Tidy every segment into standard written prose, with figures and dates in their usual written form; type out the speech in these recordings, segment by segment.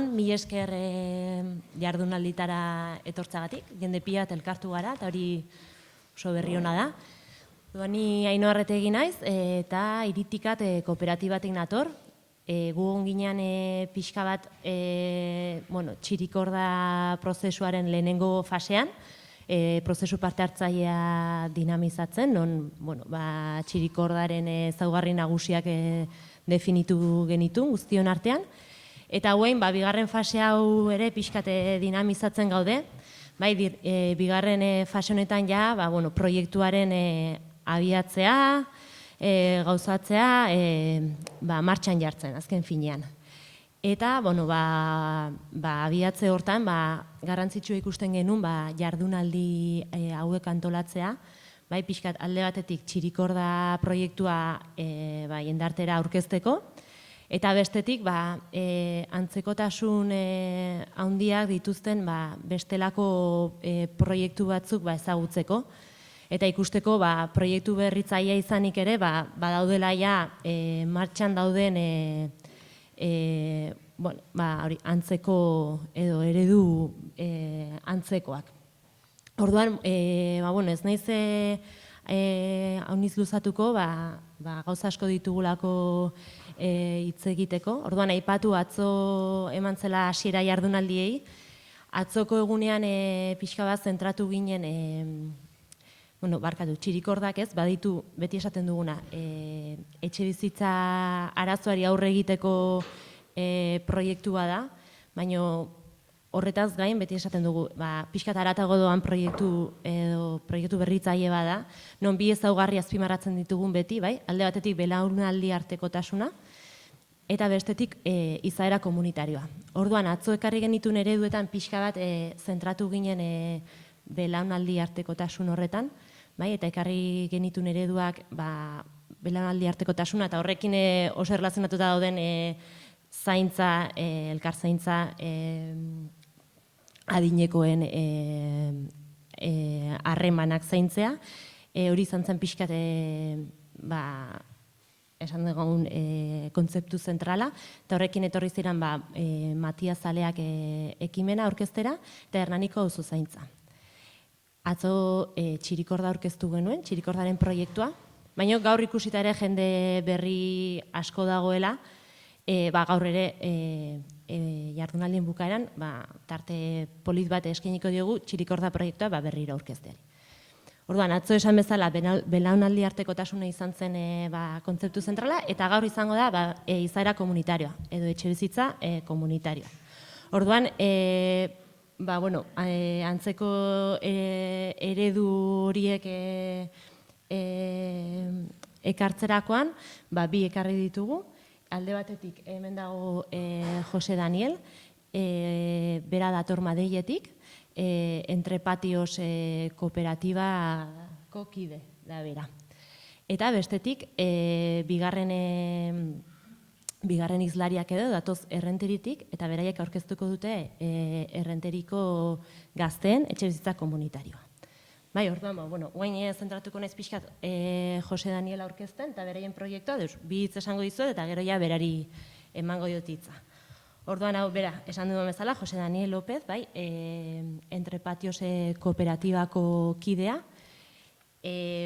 Egunon, mila esker jardunalditara etortzagatik, jende pila bat elkartu gara, eta hori oso berri ona da. Ni Ainhoa Arretegi naiz, eta Iritikat kooperatibatik nator. Gu onginean pixka bat txirikorda prozesuaren lehenengo fasean, prozesu parte hartzailea dinamizatzen, non txirikordaren ezaugarri nagusiak definitu genitun guztion artean. Eta hauen, bigarren fase hau ere pixkat dinamizatzen gaude. Bigarren fase honetan ja, proiektuaren abiatzea, gauzatzea, martxan jartzen, azken finean. Eta, abiatze hortan, garrantzitsua ikusten genuen, jardunaldi hauek antolatzea, pixkat alde batetik txirikorda proiektua jendartera aurkezteko, eta bestetik, antzekotasun handiak dituzten bestelako proiektu batzuk ezagutzeko. Eta ikusteko, proiektu berritzailea izanik ere, badaudela ja martxan dauden antzeko edo eredu antzekoak. Orduan, ez naiz hauniz luzatuko, gauza asko ditugulako hitz egiteko. Orduan, aipatu atzo eman zela hasiera jardunaldiei. Atzoko egunean pixka bat zentratu ginen, txirikordak ez, baditu beti esaten duguna, etxe bizitza arazoari aurre egiteko proiektua da, baina horretaz gain beti esaten dugu, pixkat haratago doan proiektu berritzaile bada, non bi ezaugarri azpimarratzen ditugun beti, alde batetik belaunaldi artekotasuna, eta bestetik izaera komunitarioa. Orduan, atzo ekarri genitun ereduetan pixka bat zentratu ginen belaunaldi artekotasun horretan, eta ekarri genitun ereduak belaunaldi artekotasuna, eta horrekin oso erlazionatuta dauden zaintza, elkar zaintza, adinekoen harremanak zaintzea. Hori izan zen pixkat, esan dugun kontzeptu zentrala, eta horrekin etorri ziren Matias Zaleak ekimena aurkeztera, eta Hernaniko auzo zaintza. Atzo txirikorda aurkeztu genuen, txirikordaren proiektua, baina gaur ikusita ere jende berri asko dagoela, gaur ere jardunaldien bukaeran, tarte polit bat eskainiko diogu txirikorda proiektua berriro aurkezteari. Orduan, atzo esan bezala, belaunaldi artekotasuna izan zen kontzeptu zentrala, eta gaur izango da izaera komunitarioa, edo etxebizitza komunitarioa. Orduan, antzeko eredu horiek ekartzerakoan, bi ekarri ditugu. Alde batetik, hemen dago Jose Daniel, bera dator Madriletik, Entre Patios kooperatibako kide da bera. Eta bestetik, bigarren hizlariak edo datoz Errenteritik, eta beraiek aurkeztuko dute Errenteriko gazteen etxebizitza komunitarioa. Orduan, guain zentratuko naiz pixkat Jose Daniel aurkezten, eta beraien proiektua, bi hitz esango dizuet, eta gero ja berari emango diot hitza. Orduan, hau, bera, esan duen bezala, Jose Daniel López, Entre Patios kooperatibako kidea,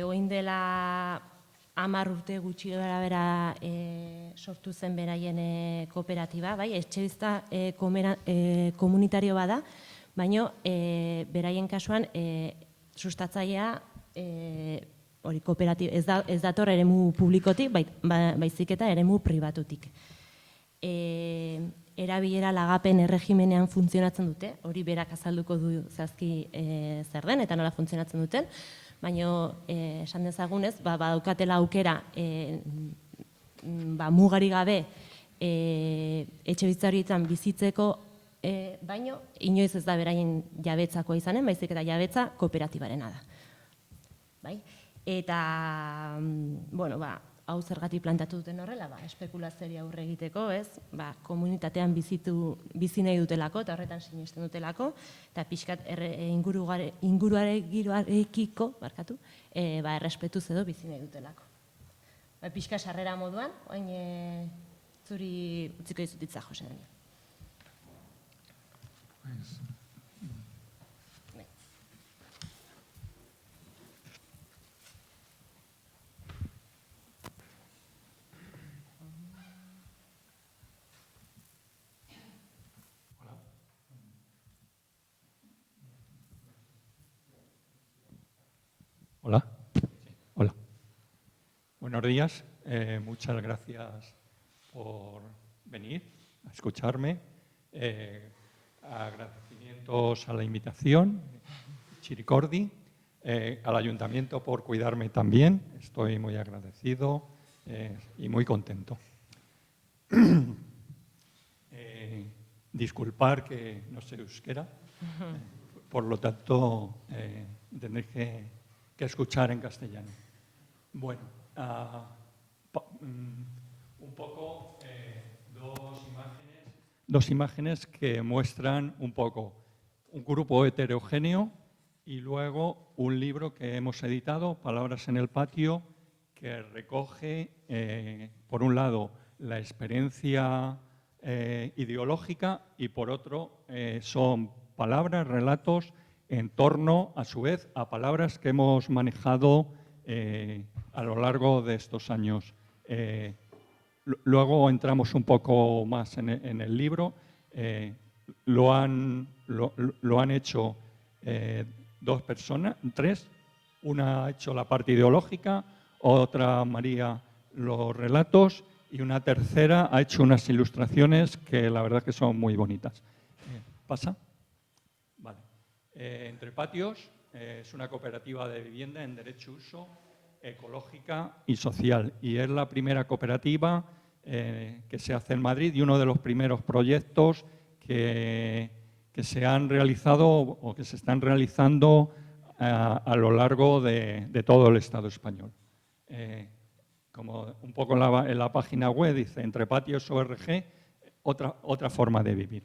oin dela 10 urte gutxi gara bera sortu zen beraien kooperatiba, etxebizitza komunitario bada, baina beraien kasuan sustatzailea ez dator eremu publikotik, baizik eta eremu pribatutik. Erabilera lagapen erregimenean funtzionatzen dute, hori berak azalduko du zehazki zer den eta nola funtzionatzen duten, baina esan dezagunez, badaukatela aukera mugari gabe etxebizitza horietan bizitzeko, baina inoiz ez da beraien jabetzakoa izanen, baizik eta jabetza kooperatibarena da. Eta, hau zergatik plantatu duten horrela, espekulazioari aurre egiteko, komunitatean bizi nahi dutelako, eta horretan sinesten dutelako, eta pixkat inguruarekiko, errespetuz edo bizi nahi dutelako. Pixka sarrera moduan, oain zuri utziko dizut hitza, Jose Daniel. Pues, hola. Hola. Buenos días. Muchas gracias por venir a escucharme. Agradecimientos a la invitación, Chiricordi, al ayuntamiento por cuidarme también. Estoy muy agradecido y muy contento. Disculpar que no sé euskera, por lo tanto tendréis que escuchar en castellano. Bueno, un poco dos imágenes que muestran un poco un grupo heterogéneo y luego un libro que hemos editado, Palabras en el patio, que recoge, por un lado, la experiencia ideológica y, por otro, son palabras, relatos en torno, a su vez, a palabras que hemos manejado a lo largo de estos años. Luego entramos un poco más en el libro. Lo han hecho dos personas, tres. Una ha hecho la parte ideológica, otra, María, los relatos, y una tercera ha hecho unas ilustraciones que la verdad que son muy bonitas. ¿Pasa? Vale. Entre Patios es una cooperativa de vivienda en derecho uso, ecológica y social. Y es la primera cooperativa que se hace en Madrid y uno de los primeros proyectos que se han realizado o que se están realizando a lo largo de todo el Estado español. Como un poco en la página web dice, Entre Patios ORG, otra forma de vivir.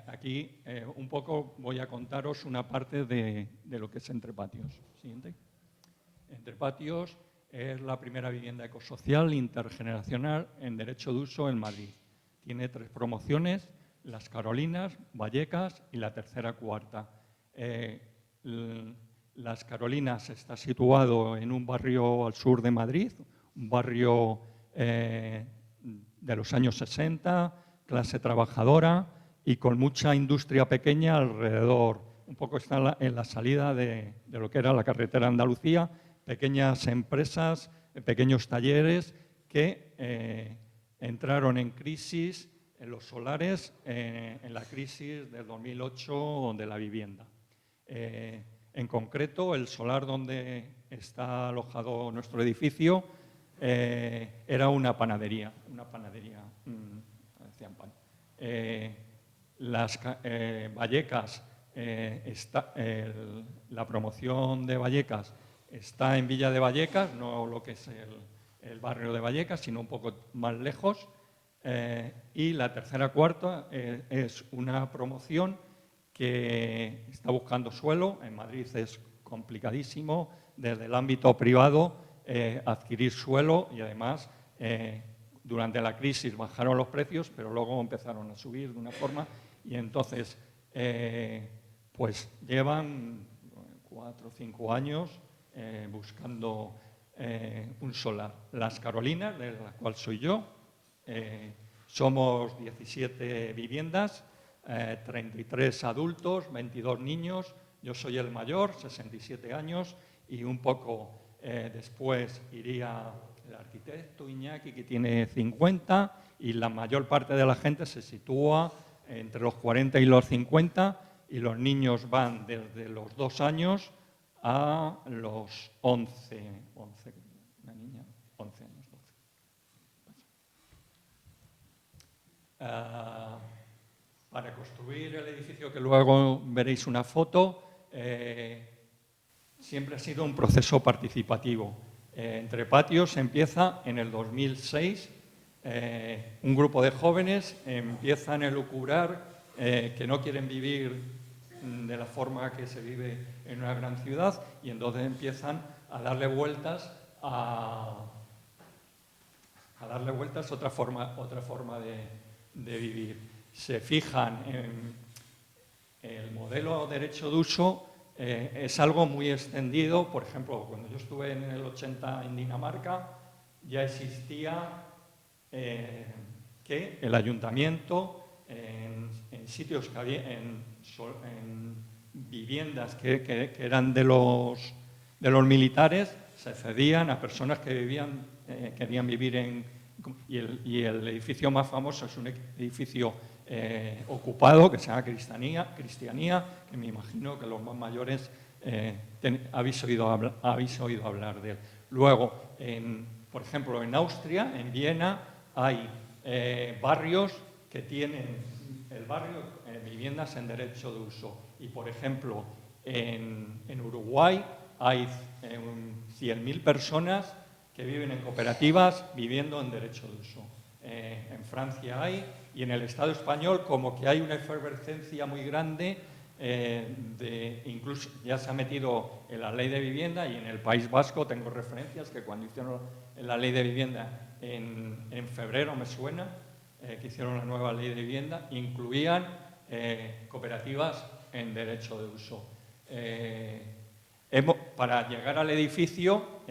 Aquí un poco voy a contaros una parte de lo que es Entre Patios. Siguiente. Entre Patios es la primera vivienda ecosocial intergeneracional en derecho de uso en Madrid. Tiene 3 promociones, Las Carolinas, Vallecas y la tercera cuarta. Las Carolinas está situado en un barrio al sur de Madrid, un barrio de los años 60, clase trabajadora y con mucha industria pequeña alrededor. Un poco está en la salida de lo que era la carretera Andalucía, pequeñas empresas, pequeños talleres que entraron en crisis en los solares en la crisis del 2008 de la vivienda. En concreto, el solar donde está alojado nuestro edificio era una panadería, hacían pan. Las Vallecas, la promoción de Vallecas está en Villa de Vallecas, no lo que es el barrio de Vallecas, sino un poco más lejos. Y la tercera cuarta es una promoción que está buscando suelo. En Madrid es complicadísimo desde el ámbito privado adquirir suelo y además durante la crisis bajaron los precios, pero luego empezaron a subir de una forma y entonces pues llevan 4 o 5 años buscando un solar. Las Carolinas, de la cual soy yo, somos 17 viviendas, 33 adultos, 22 niños, yo soy el mayor, 67 años, y un poco después iría el arquitecto Iñaki, que tiene 50, y la mayor parte de la gente se sitúa entre los 40 y los 50, y los niños van desde los 2 años a los 11, una niña, 11 años, 12. Para construir el edificio, que luego veréis una foto, siempre ha sido un proceso participativo. Entre Patios empieza en el 2006, un grupo de jóvenes empiezan a elucubrar que no quieren vivir de la forma que se vive en una gran ciudad y entonces empiezan a darle vueltas a otra forma de vivir. se fijan en el modelo derecho de uso, es algo muy extendido. Por ejemplo, cuando yo estuve en el 80 en Dinamarca, ya existía que el ayuntamiento, en sitios que había, en viviendas que eran de los militares, se cedían a personas que querían vivir en... Y el edificio más famoso es un edificio ocupado que se llama Cristianía, que me imagino que los más mayores habéis oído hablar de él. Luego, por ejemplo, en Austria, en Viena, hay barrios que tienen viviendas en derecho de uso. Y, por ejemplo, en Uruguay hay 100.000 personas que viven en cooperativas viviendo en derecho de uso. En Francia hay, y en el Estado español como que hay una efervescencia muy grande, incluso ya se ha metido en la ley de vivienda, y en el País Vasco tengo referencias que cuando hicieron la ley de vivienda en febrero, me suena, que hicieron la nueva ley de vivienda, incluían cooperativas en derecho de uso. Para llegar al edificio,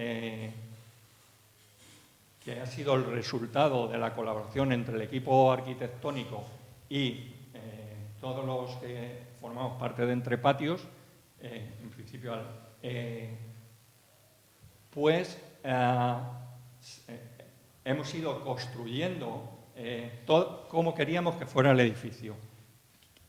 que ha sido el resultado de la colaboración entre el equipo arquitectónico y todos los que formamos parte de Entre Patios, en principio, hemos ido construyendo todo como queríamos que fuera el edificio.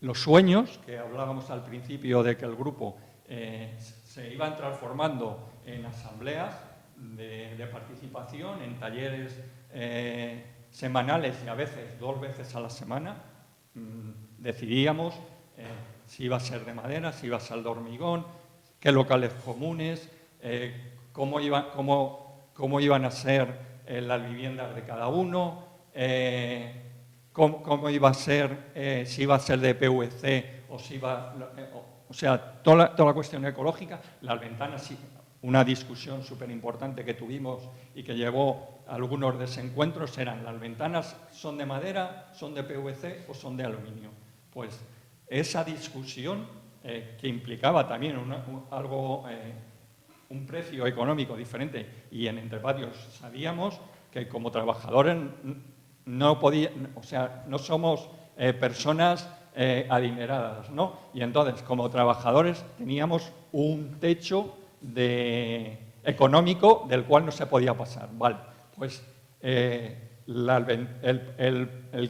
Los sueños, que hablábamos al principio de que el grupo se iban transformando en asambleas de participación, en talleres semanales y a veces 2 veces a la semana. Decidíamos si iba a ser de madera, si iba a ser de hormigón, qué locales comunes, cómo iban a ser las viviendas de cada uno, cómo iba a ser, si iba a ser de PVC o si iba... O sea, toda la cuestión ecológica, las ventanas, sí, una discusión súper importante que tuvimos y que llevó a algunos desencuentros eran: ¿las ventanas son de madera, son de PVC o son de aluminio? Pues esa discusión, que implicaba también un precio económico diferente, y en Entre Patios sabíamos que como trabajadores no somos personas adineradas, ¿no? Y entonces, como trabajadores, teníamos un techo económico del cual no se podía pasar. Vale, pues el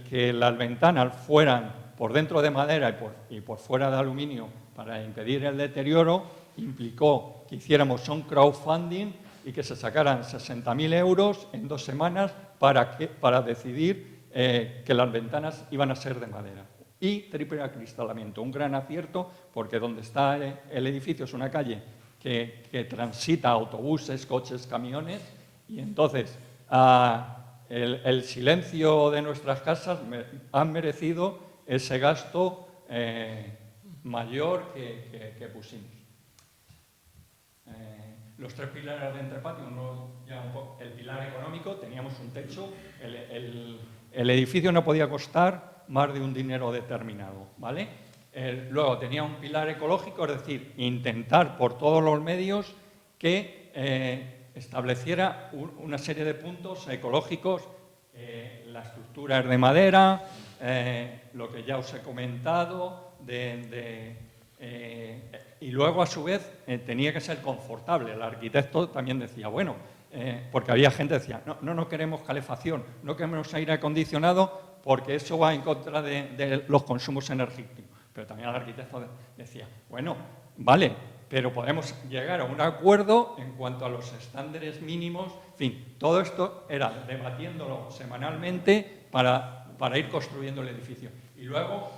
que las ventanas fueran por dentro de madera y por fuera de aluminio para impedir el deterioro implicó que hiciéramos un crowdfunding y que se sacaran 60.000 euros en 2 semanas para decidir que las ventanas iban a ser de madera. Y triple acristalamiento, un gran acierto, porque donde está el edificio es una calle que transita autobuses, coches, camiones, y entonces el silencio de nuestras casas han merecido ese gasto mayor que pusimos. Los 3 pilares de Entre Patios, el pilar económico, teníamos un techo, el edificio no podía costar más de un dinero determinado, ¿vale? Luego tenía un pilar ecológico, es decir, intentar por todos los medios que estableciera una serie de puntos ecológicos, la estructura es de madera, lo que ya os he comentado, y luego a su vez tenía que ser confortable. El arquitecto también decía, bueno, porque había gente que decía, no queremos calefacción, no queremos aire acondicionado porque eso va en contra de los consumos energéticos. Pero también el arquitecto decía, bueno, vale, pero podemos llegar a un acuerdo en cuanto a los estándares mínimos. En fin, todo esto era debatiéndolo semanalmente para ir construyendo el edificio. Y luego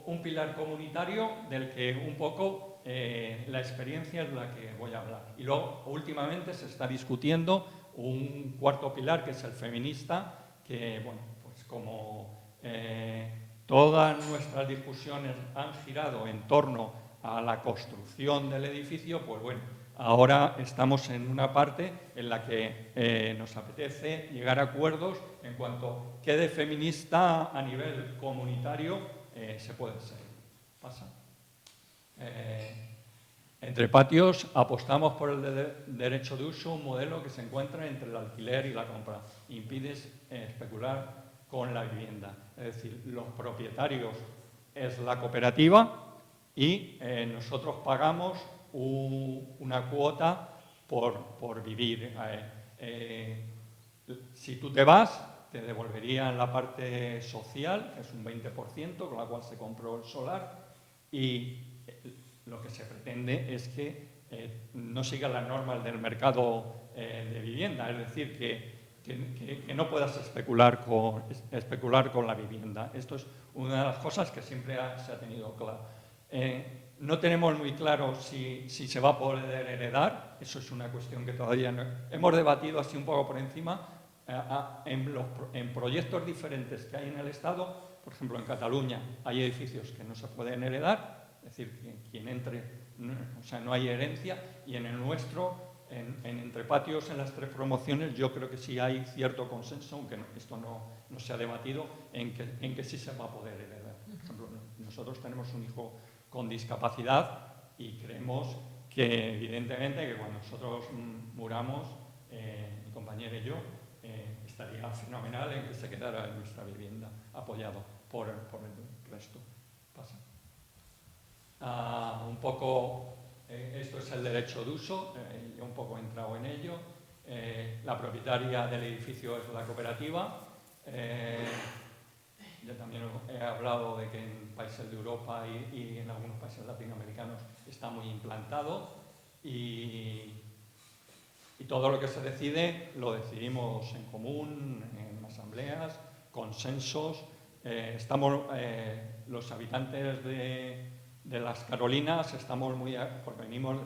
un pilar comunitario del que un poco la experiencia es la que voy a hablar. Y luego, últimamente, se está discutiendo un 4.º pilar, que es el feminista, que, bueno, pues como todas nuestras discusiones han girado en torno a la construcción del edificio, pues bueno, ahora estamos en una parte en la que nos apetece llegar a acuerdos en cuanto a qué de feminista a nivel comunitario se puede ser. ¿Pasa? Entre Patios apostamos por el derecho de uso, un modelo que se encuentra entre el alquiler y la compra. Impide especular con la vivienda. Es decir, los propietarios es la cooperativa y nosotros pagamos una cuota por vivir. Si tú te vas, te devolverían la parte social, que es un 20%, con la cual se compró el solar, y lo que se pretende es que no siga las normas del mercado de vivienda, es decir, que no puedas especular con la vivienda. Esto es una de las cosas que siempre se ha tenido claro. No tenemos muy claro si se va a poder heredar, eso es una cuestión que todavía no hemos debatido así un poco por encima. En proyectos diferentes que hay en el Estado, por ejemplo en Cataluña hay edificios que no se pueden heredar, es decir, quien entre, o sea, no hay herencia, y en el nuestro, Entre Patios, en las 3 promociones, yo creo que sí hay cierto consenso, aunque esto no se ha debatido, en que sí se va a poder heredar. Por ejemplo, nosotros tenemos un hijo con discapacidad y creemos que, evidentemente, que cuando nosotros muramos, mi compañero y yo, estaría fenomenal en que se quedara en nuestra vivienda, apoyado por el resto. Pasa. Un poco, esto es el derecho de uso, yo un poco he entrado en ello. La propietaria del edificio es la cooperativa. Yo también he hablado de que en países de Europa y en algunos países latinoamericanos está muy implantado, y todo lo que se decide lo decidimos en común, en asambleas, consensos. Los habitantes de las Carolinas estamos muy, porque venimos,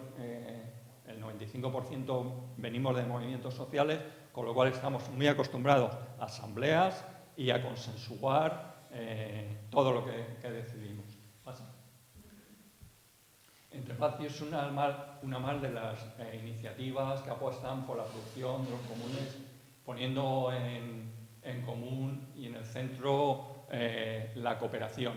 el 95% venimos de movimientos sociales, con lo cual estamos muy acostumbrados a asambleas y a consensuar todo lo que decidimos. Pasa. Entre Patios es una más de las iniciativas que apuestan por la producción de los comunes, poniendo en común y en el centro la cooperación.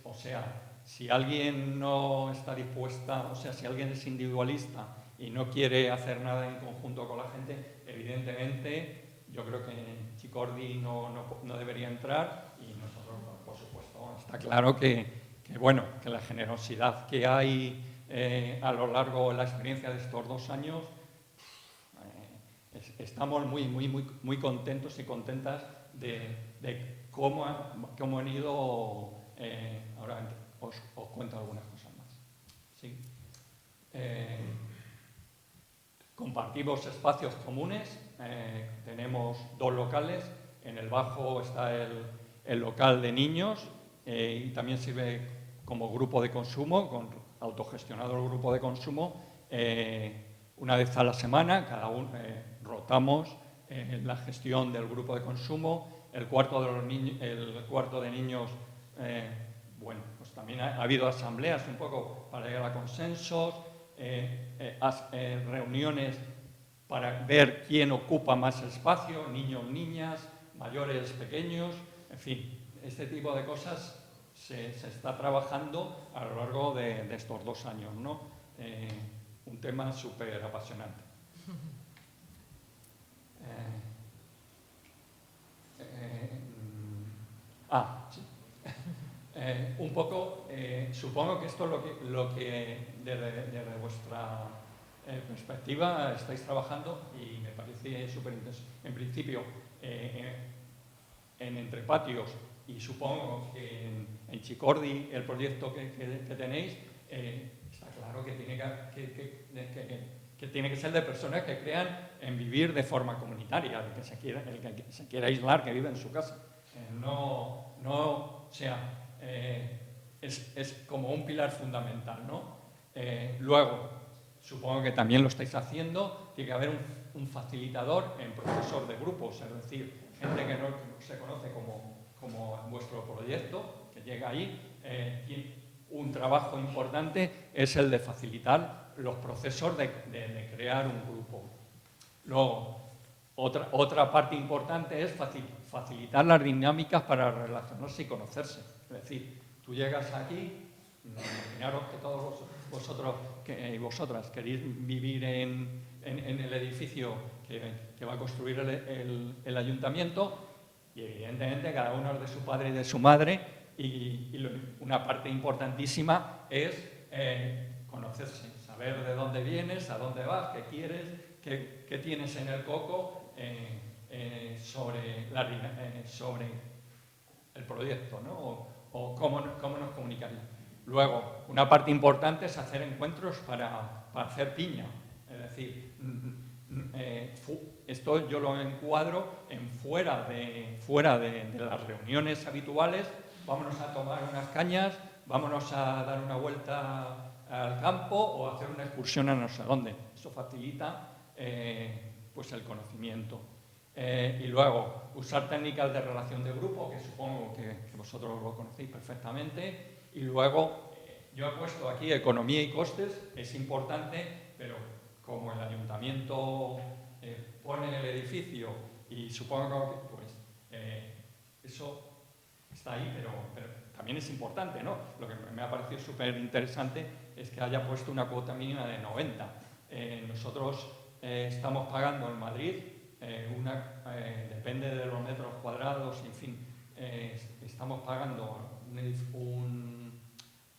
O sea, si alguien no está dispuesta, o sea, si alguien es individualista y no quiere hacer nada en conjunto con la gente, evidentemente yo creo que Chicordi no debería entrar, y nosotros, por supuesto, está claro que la generosidad que hay a lo largo de la experiencia de estos 2 años, estamos muy contentos y contentas de cómo han ido. Ahora os cuento algunas cosas más. ¿Sí? Compartimos espacios comunes, tenemos 2 locales. En el bajo está el local de niños, y también sirve como grupo de consumo, autogestionado el grupo de consumo. Una vez a la semana, cada uno rotamos la gestión del grupo de consumo. El cuarto de niños, pues también ha habido asambleas un poco para llegar a consensos, reuniones para ver quién ocupa más espacio, niños, niñas, mayores, pequeños, en fin, este tipo de cosas se está trabajando a lo largo de estos 2 años, ¿no? Un tema súper apasionante. Sí. Un poco, supongo que esto es lo que desde vuestra perspectiva estáis trabajando, y me parece súper intenso. En principio, en Entre Patios, y supongo que en Chicordi, el proyecto que tenéis, está claro que tiene que ser de personas que crean en vivir de forma comunitaria, el que se quiera aislar, que vive en su casa. O sea, es como un pilar fundamental, ¿no? Luego, supongo que también lo estáis haciendo, tiene que haber un facilitador en procesos de grupos, es decir, gente que no se conoce como vuestro proyecto, que llega ahí. Un trabajo importante es el de facilitar los procesos de crear un grupo. Luego, otra parte importante es facilitar las dinámicas para relacionarse y conocerse. Es decir, tú llegas aquí, imaginaros que todos vosotros y vosotras queréis vivir en el edificio que va a construir el ayuntamiento, y evidentemente cada uno es de su padre y de su madre, y una parte importantísima es conocerse, saber de dónde vienes, a dónde vas, qué quieres, qué tienes en el coco sobre el proyecto, ¿no? o cómo nos comunicaría. Luego, una parte importante es hacer encuentros para hacer piña. Es decir, esto yo lo encuadro en fuera de las reuniones habituales. Vámonos a tomar unas cañas, vámonos a dar una vuelta al campo o a hacer una excursión a no sé dónde. Eso facilita pues el conocimiento. Y luego, usar técnicas de relación de grupo, que supongo que vosotros lo conocéis perfectamente. Y luego, yo he puesto aquí economía y costes, es importante, pero como el ayuntamiento pone el edificio y supongo que pues, eso está ahí, pero también es importante, ¿no? Lo que me ha parecido súper interesante es que haya puesto una cuota mínima de 90. Nosotros estamos pagando en Madrid, depende de los metros cuadrados, en fin, estamos pagando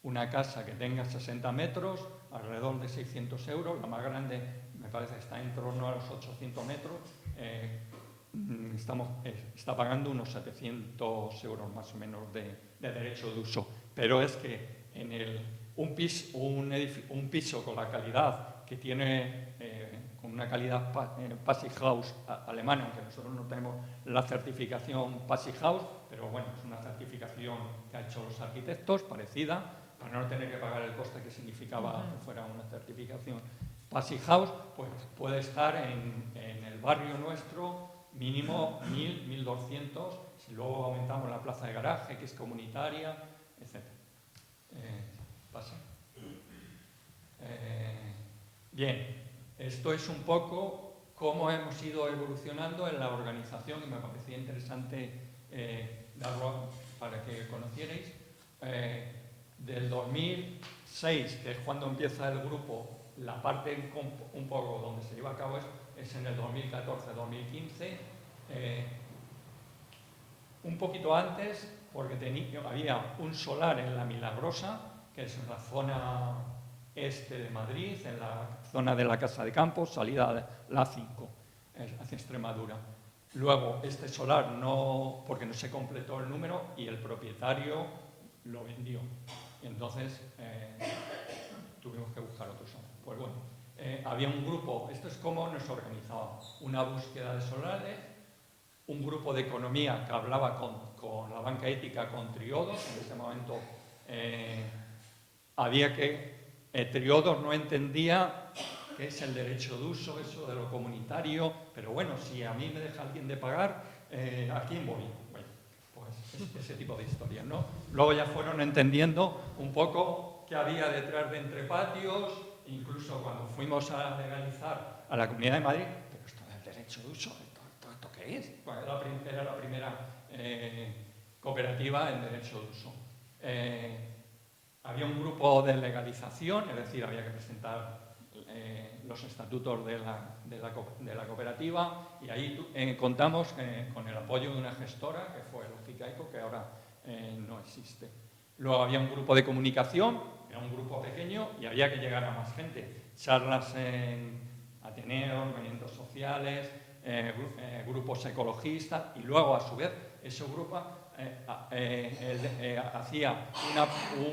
una casa que tenga 60 metros, alrededor de 600 euros, la más grande me parece que está en torno a los 800 metros, está pagando unos 700 euros más o menos de derecho de uso. Pero es que en un piso con la calidad que tiene, con una calidad Passivhaus House alemana, aunque nosotros no tenemos la certificación Passivhaus House, pero bueno, es una certificación que han hecho los arquitectos, parecida, para no tener que pagar el coste que significaba que fuera una certificación Passivhaus House, pues puede estar en el barrio nuestro mínimo 1.000, 1.200, si luego aumentamos la plaza de garaje, que es comunitaria, etc. Bien, esto es un poco cómo hemos ido evolucionando en la organización, y me parecía interesante darlo para que conocierais. Del 2006, que es cuando empieza el grupo, la parte un poco donde se lleva a cabo es en el 2014-2015, un poquito antes, porque había un solar en La Milagrosa, que es en la zona este de Madrid, en la zona de la Casa de Campo, salida de la A5, hacia Extremadura. Luego, este solar porque no se completó el número y el propietario lo vendió. Y entonces tuvimos que buscar otro solar. Pues bueno, había un grupo, esto es cómo nos organizábamos, una búsqueda de solares, un grupo de economía que hablaba con la banca ética, con Triodos. En ese momento Triodos no entendía qué es el derecho de uso, eso de lo comunitario, pero bueno, si a mí me deja alguien de pagar, ¿a quién voy? Bueno, pues ese tipo de historias, ¿no? Luego ya fueron entendiendo un poco qué había detrás de Entrepatios, incluso cuando fuimos a legalizar a la Comunidad de Madrid, pero esto del derecho de uso, ¿esto qué es? Bueno, era la primera cooperativa en derecho de uso. Había un grupo de legalización, es decir, había que presentar los estatutos de la cooperativa, y ahí contamos con el apoyo de una gestora, que fue Lógica Eco, que ahora no existe. Luego había un grupo de comunicación, era un grupo pequeño, y había que llegar a más gente. Charlas en Ateneos, movimientos sociales, grupos ecologistas, y luego, a su vez, ese grupo hacía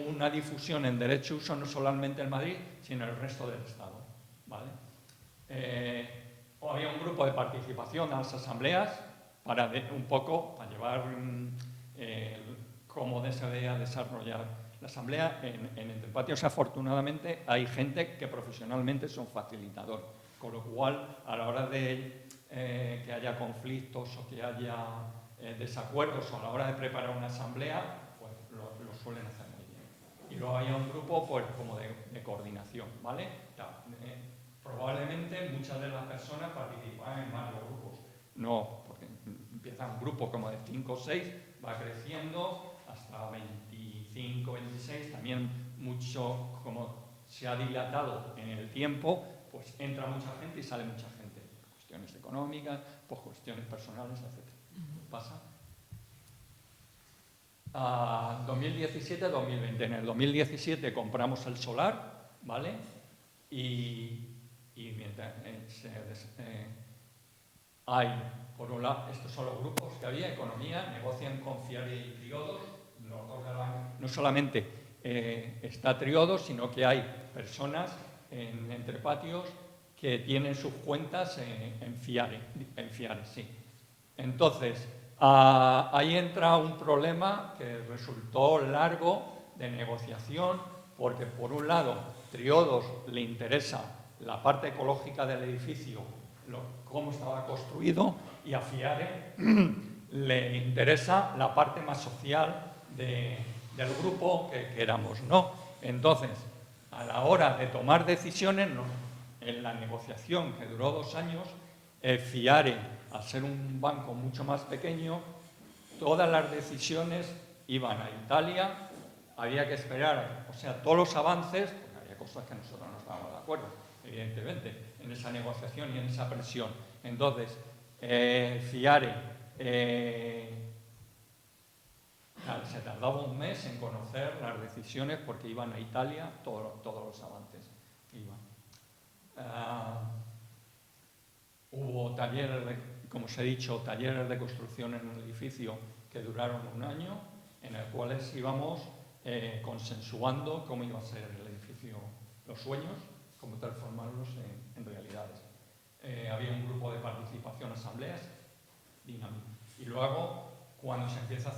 una difusión en derecho de uso no solamente en Madrid, sino en el resto del Estado, ¿vale? O había un grupo de participación a las asambleas para llevar cómo se debía desarrollar la asamblea. En Entrepatios, afortunadamente, hay gente que profesionalmente son facilitadores, con lo cual, a la hora de que haya conflictos o que haya desacuerdos, o a la hora de preparar una asamblea, pues lo suelen hacer muy bien. y luego había un grupo pues, como de coordinación, ¿vale? Probablemente muchas de las personas participaban en varios grupos. No, porque empieza un grupo como de 5 o 6, va creciendo hasta 25, 26, también mucho, como se ha dilatado en el tiempo, pues entra mucha gente y sale mucha gente. Por cuestiones económicas, por cuestiones personales, etc. Pasa. 2017-2020. En el 2017 compramos el solar, ¿vale? Y mientras hay, por un lado, estos son los grupos que había, economía, negocian con Fiare y Triodos. No solamente está Triodos, sino que hay personas entre patios que tienen sus cuentas en Fiare, sí. Entonces, ahí entra un problema que resultó largo de negociación, porque por un lado, Triodos le interesa la parte ecológica del edificio, cómo estaba construido, y a Fiare le interesa la parte más social del grupo que éramos, ¿no? Entonces, a la hora de tomar decisiones, en la negociación que duró 2 años, Fiare, al ser un banco mucho más pequeño, todas las decisiones iban a Italia, había que esperar, o sea, todos los avances, porque había cosas que nosotros no estábamos de acuerdo, evidentemente, en esa negociación y en esa presión. Entonces, Fiare se tardaba un mes en conocer las decisiones porque iban a Italia todos los avances. Hubo talleres, como os he dicho, talleres de construcción en el edificio que duraron 1 año, en el cual íbamos consensuando cómo iba a ser el edificio, los sueños, cómo transformarlos en realidades. Había un grupo de participación, asambleas, dinámico. Y luego, cuando se empieza a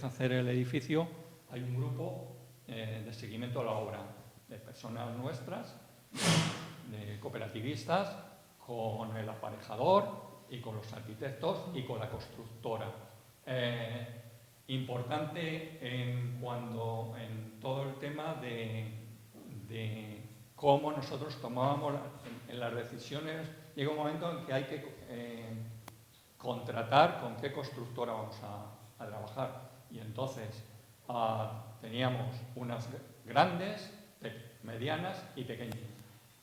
hacer el edificio, hay un grupo de seguimiento a la obra, de personas nuestras, de cooperativistas, con el aparejador y con los arquitectos y con la constructora. Importante en todo el tema de cómo nosotros tomábamos en las decisiones. Llega un momento en que hay que contratar con qué constructora vamos a trabajar. Y entonces teníamos unas grandes, medianas y pequeñas.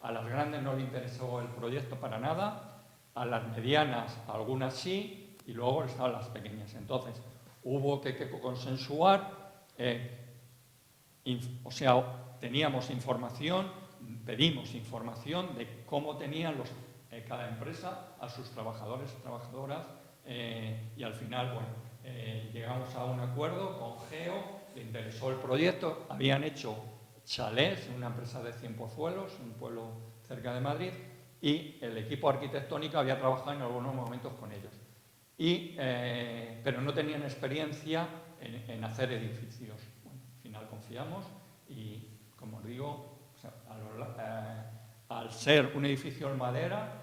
A las grandes no le interesó el proyecto para nada, a las medianas algunas sí, y luego estaban las pequeñas. Entonces, hubo que consensuar, o sea, teníamos información, pedimos información de cómo tenían cada empresa a sus trabajadores y trabajadoras, y al final, bueno, llegamos a un acuerdo con Geo, le interesó el proyecto, habían hecho chalés, una empresa de Cienpozuelos, un pueblo cerca de Madrid, y el equipo arquitectónico había trabajado en algunos momentos con ellos. Pero no tenían experiencia en hacer edificios. Bueno, al final confiamos y, como os digo, o sea, al ser un edificio en madera,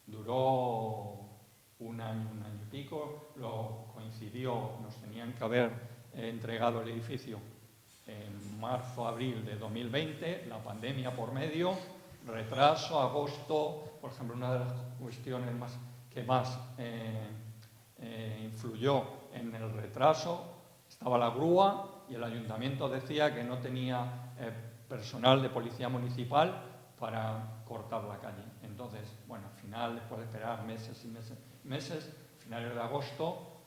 duró 1 año, 1 año y pico, luego coincidió, nos tenían que haber entregado el edificio en marzo, abril de 2020, la pandemia por medio, retraso, agosto, por ejemplo, una de las cuestiones que más influyó en el retraso, estaba la grúa y el ayuntamiento decía que no tenía personal de policía municipal para cortar la calle. Entonces, bueno, al final, después de esperar meses y meses, finales de agosto,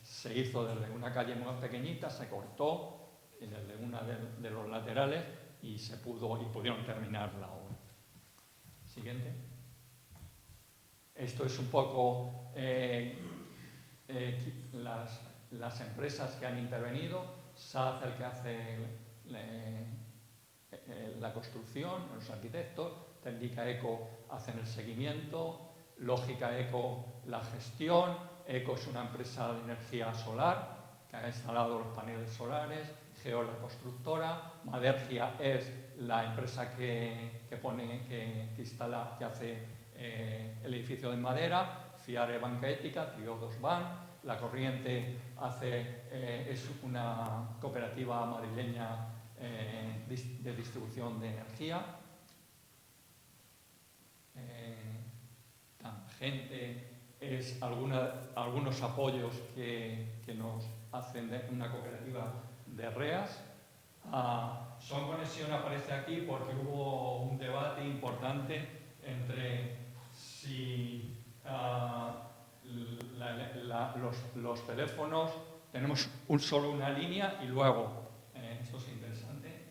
se hizo desde una calle muy pequeñita, se cortó desde una de los laterales y pudieron terminar la obra. Siguiente. Esto es un poco las empresas que han intervenido. SAZ, el que hace la construcción, los arquitectos, Técnica Eco hacen el seguimiento, Lógica Eco la gestión, Eco es una empresa de energía solar que ha instalado los paneles solares, Geo la constructora, Madergia es la empresa que hace el edificio de madera, Fiare Banca Ética, Triodos Bank, La Corriente es una cooperativa madrileña de distribución de energía. Tangente es algunos apoyos que nos hacen de una cooperativa de REAS. Son Conexión aparece aquí porque hubo un debate importante entre si los teléfonos tenemos solo una línea y luego, esto es interesante,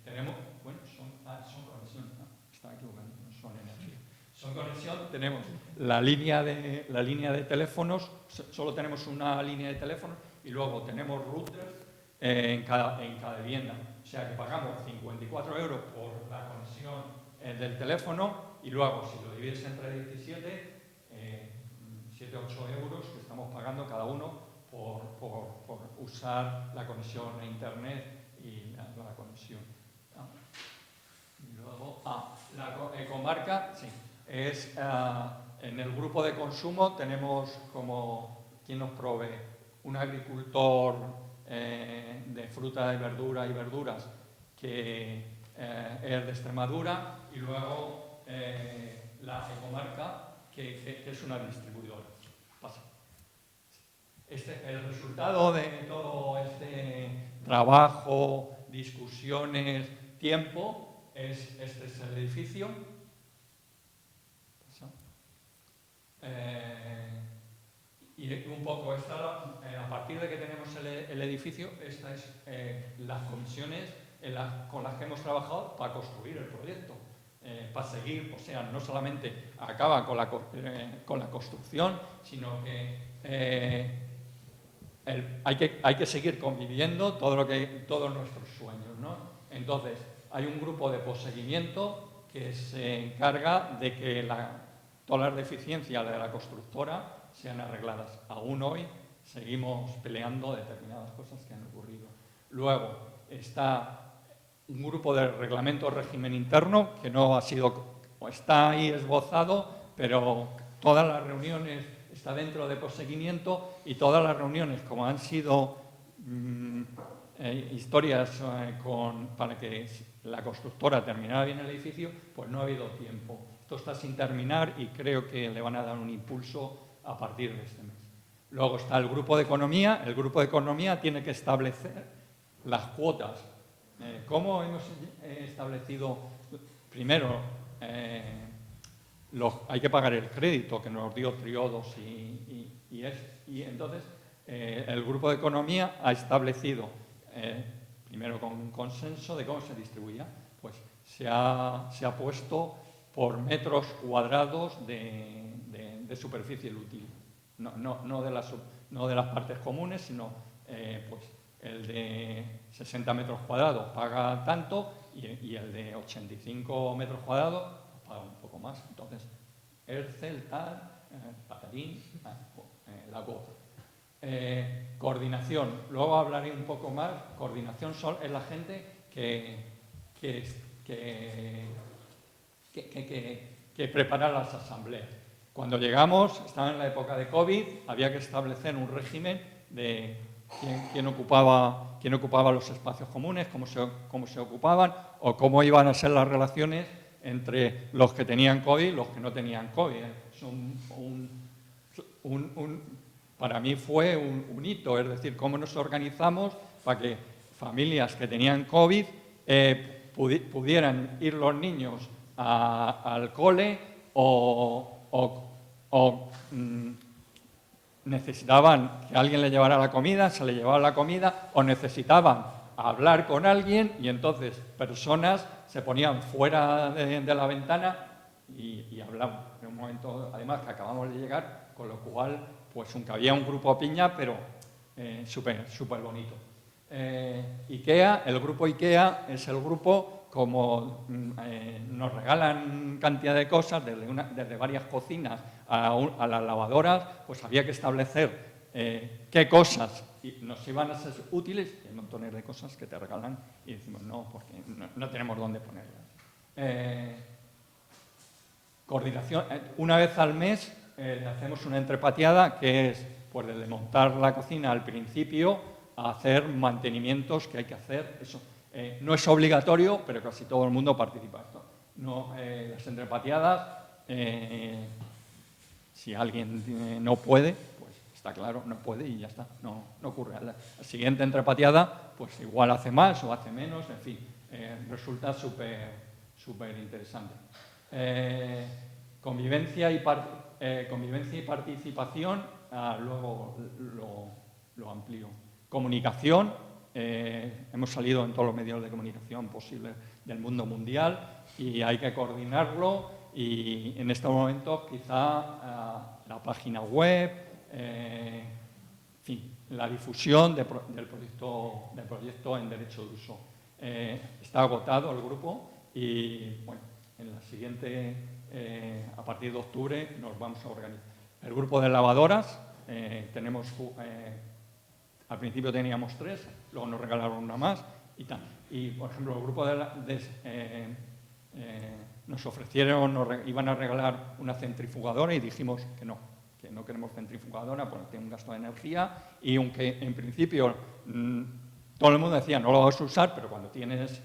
tenemos, bueno, son Conexión, no, está equivocado, no son energía. Son Conexión, tenemos la línea de teléfonos, solo tenemos una línea de teléfonos y luego tenemos routers en cada vivienda. O sea que pagamos 54 euros por la conexión del teléfono y luego si lo divides entre 17, 7-8 euros que estamos pagando cada uno por usar la conexión a internet y la conexión. Y luego, la comarca, sí, es en el grupo de consumo tenemos como quien nos provee un agricultor de fruta y verduras que es de Extremadura y luego la comarca que es una distribuidora. Pasa. El resultado de todo este trabajo, discusiones, tiempo, este es el edificio. Y un poco, a partir de que tenemos el edificio, estas es las comisiones con las que hemos trabajado para construir el proyecto. Para seguir, o sea, no solamente acaba con la construcción, sino que hay que seguir conviviendo todos nuestros sueños, ¿no? Entonces, hay un grupo de posseguimiento que se encarga de que todas las deficiencias de la constructora sean arregladas. Aún hoy seguimos peleando determinadas cosas que han ocurrido. Luego está un grupo de reglamento régimen interno que no ha sido, o está ahí esbozado, pero todas las reuniones está dentro de posseguimiento y todas las reuniones, como han sido historias para que la constructora terminara bien el edificio, pues no ha habido tiempo. Esto está sin terminar y creo que le van a dar un impulso a partir de este mes. Luego está el grupo de economía. El grupo de economía tiene que establecer las cuotas. ¿Cómo hemos establecido? Primero, hay que pagar el crédito que nos dio Triodos y entonces el grupo de economía ha establecido, primero con un consenso de cómo se distribuía, pues se ha puesto por metros cuadrados de superficie útil. No de las partes comunes, sino pues el de 60 metros cuadrados paga tanto y el de 85 metros cuadrados paga un poco más. Entonces, ERCE, Patarín, la cuota. Coordinación. Luego hablaré un poco más. Coordinación es la gente que prepara las asambleas. Cuando llegamos, estaba en la época de COVID, había que establecer un régimen de quién ocupaba los espacios comunes, cómo se ocupaban o cómo iban a ser las relaciones entre los que tenían COVID y los que no tenían COVID. Para mí fue un hito, es decir, cómo nos organizamos para que familias que tenían COVID pudieran ir los niños al cole o necesitaban que alguien le llevara la comida, se le llevaba la comida, o necesitaban hablar con alguien y entonces personas se ponían fuera de la ventana y hablaban. En un momento, además, que acabamos de llegar, con lo cual, pues aunque había un grupo piña, pero súper bonito. IKEA, el grupo IKEA es el grupo, como nos regalan cantidad de cosas, desde varias cocinas a las lavadoras, pues había que establecer qué cosas nos iban a ser útiles. Hay montones de cosas que te regalan y decimos no, porque no tenemos dónde ponerlas. Coordinación. Una vez al mes le hacemos una entrepateada que es pues, de montar la cocina al principio a hacer mantenimientos que hay que hacer. Eso no es obligatorio, pero casi todo el mundo participa. No, las entrepateadas, si alguien no puede, pues está claro, no puede y ya está, no ocurre. La siguiente entrepateada, pues igual hace más o hace menos, en fin, resulta súper interesante. Convivencia y participación, luego lo amplío. Comunicación, hemos salido en todos los medios de comunicación posibles del mundo mundial y hay que coordinarlo y en estos momentos quizá la página web, en fin, la difusión del proyecto en derecho de uso. Está agotado el grupo y bueno, en la siguiente, a partir de octubre, nos vamos a organizar. El grupo de lavadoras, tenemos, al principio teníamos 3, luego nos regalaron una más y tal. Y, por ejemplo, el grupo nos ofrecieron, iban a regalar una centrifugadora y dijimos que no queremos centrifugadora porque tiene un gasto de energía y aunque en principio todo el mundo decía no lo vas a usar, pero cuando tienes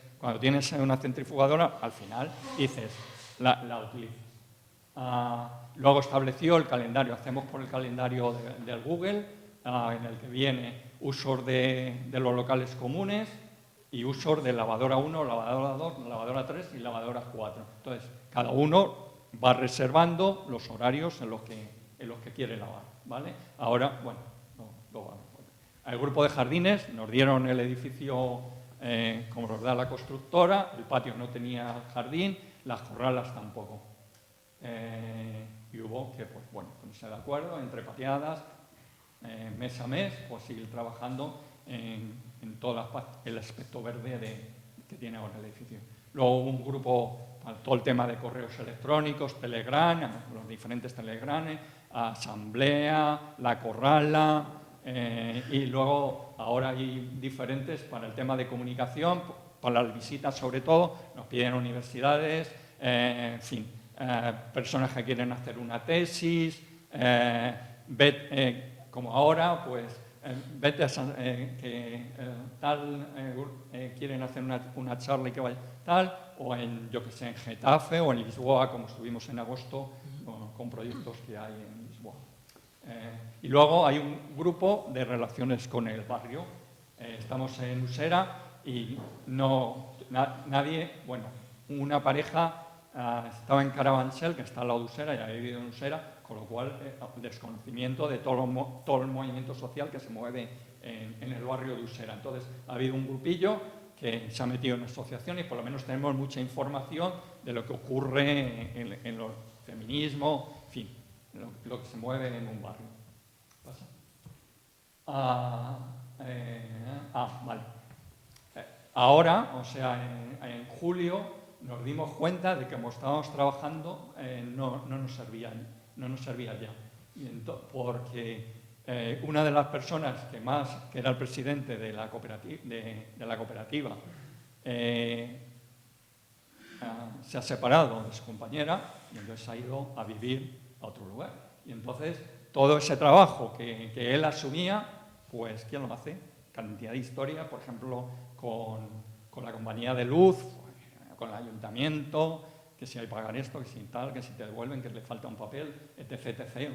una centrifugadora, al final dices, la utilizas. Luego estableció el calendario, hacemos por el calendario del Google, en el que viene usos de los locales comunes y usos de lavadora 1, lavadora 2, lavadora 3 y lavadora 4. Entonces, cada uno va reservando los horarios en los que quiere lavar, ¿vale? Ahora, bueno, el grupo de jardines nos dieron el edificio como nos da la constructora, el patio no tenía jardín, las corralas tampoco. Y hubo que, pues bueno, ponerse de acuerdo, entrepateadas, mes a mes, pues seguir trabajando en todo el aspecto verde que tiene ahora el edificio. Luego hubo un grupo para todo el tema de correos electrónicos, Telegram, los diferentes Telegrames, Asamblea, La Corrala, y luego ahora hay diferentes para el tema de comunicación, para las visitas sobre todo, nos piden universidades, en fin, personas que quieren hacer una tesis, como ahora, pues vete a quieren hacer una charla y que vaya tal, o en, yo que sé, en Getafe o en Lisboa, como estuvimos en agosto, con proyectos que hay en Lisboa. Y luego hay un grupo de relaciones con el barrio. Estamos en Usera y nadie, bueno, una pareja estaba en Carabanchel, que está al lado de Usera, y ha vivido en Usera, con lo cual desconocimiento de todo el movimiento social que se mueve en el barrio de Usera. Entonces ha habido un grupillo que se ha metido en asociaciones y por lo menos tenemos mucha información de lo que ocurre en el feminismo, en fin, lo que se mueve en un barrio. ¿Pasa? Vale. Ahora, o sea, en julio, nos dimos cuenta de que como estábamos trabajando no nos servía ya. Porque una de las personas que era el presidente de la cooperativa, se ha separado de su compañera y entonces ha ido a vivir a otro lugar. Y entonces todo ese trabajo que él asumía, pues ¿quién lo hace? Cantidad de historia, por ejemplo, con la compañía de luz, con el ayuntamiento, que si hay que pagar esto, que si tal, que si te devuelven, que le falta un papel, etc.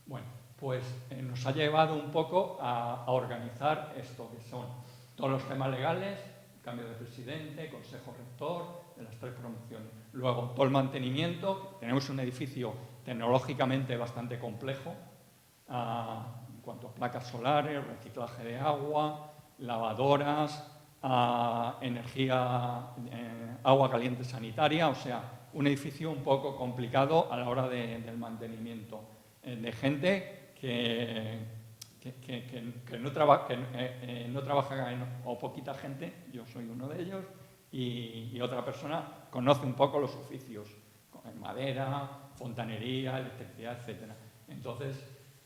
Bueno, pues nos ha llevado un poco a organizar esto, que son todos los temas legales, cambio de presidente, consejo rector, de las 3 promociones. Luego, todo el mantenimiento. Tenemos un edificio tecnológicamente bastante complejo, en cuanto a placas solares, reciclaje de agua, lavadoras, energía, agua caliente sanitaria, o sea, un edificio un poco complicado a la hora del mantenimiento, de gente que no trabaja o poquita gente, yo soy uno de ellos, y otra persona conoce un poco los oficios, madera, fontanería, electricidad, etc. Entonces,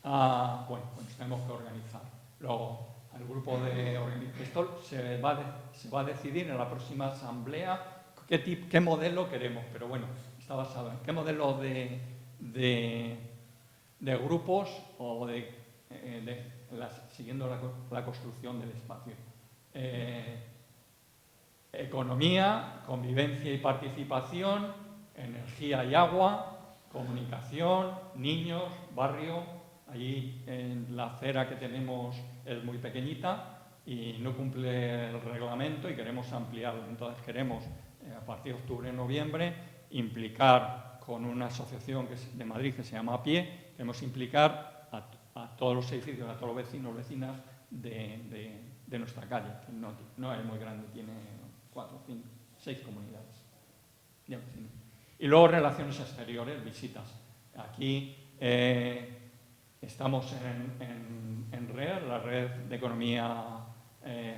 bueno, pues tenemos que organizar. Luego, el grupo de organización se va a decidir en la próxima asamblea qué modelo queremos, pero bueno, está basado en qué modelo de de grupos o siguiendo la construcción del espacio. Economía, convivencia y participación, energía y agua, comunicación, niños, barrio. Allí en la acera que tenemos es muy pequeñita y no cumple el reglamento y queremos ampliarlo. Entonces queremos, a partir de octubre-noviembre, implicar con una asociación de Madrid que se llama A Pie, queremos implicar a todos los edificios, a todos los vecinos, vecinas de nuestra calle, que no es muy grande, tiene 4, 5, 6 comunidades de vecinos. Y luego relaciones exteriores, visitas. Aquí estamos en RED, la Red de Economía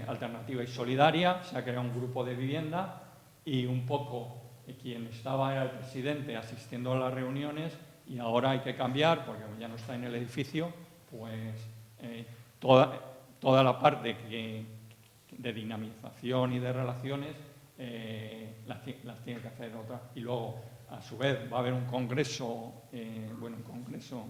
Alternativa y Solidaria. Se ha creado un grupo de vivienda y un poco quien estaba era el presidente asistiendo a las reuniones y ahora hay que cambiar porque ya no está en el edificio, pues toda la parte de dinamización y de relaciones las tiene que hacer otra. Y luego, a su vez, va a haber un congreso,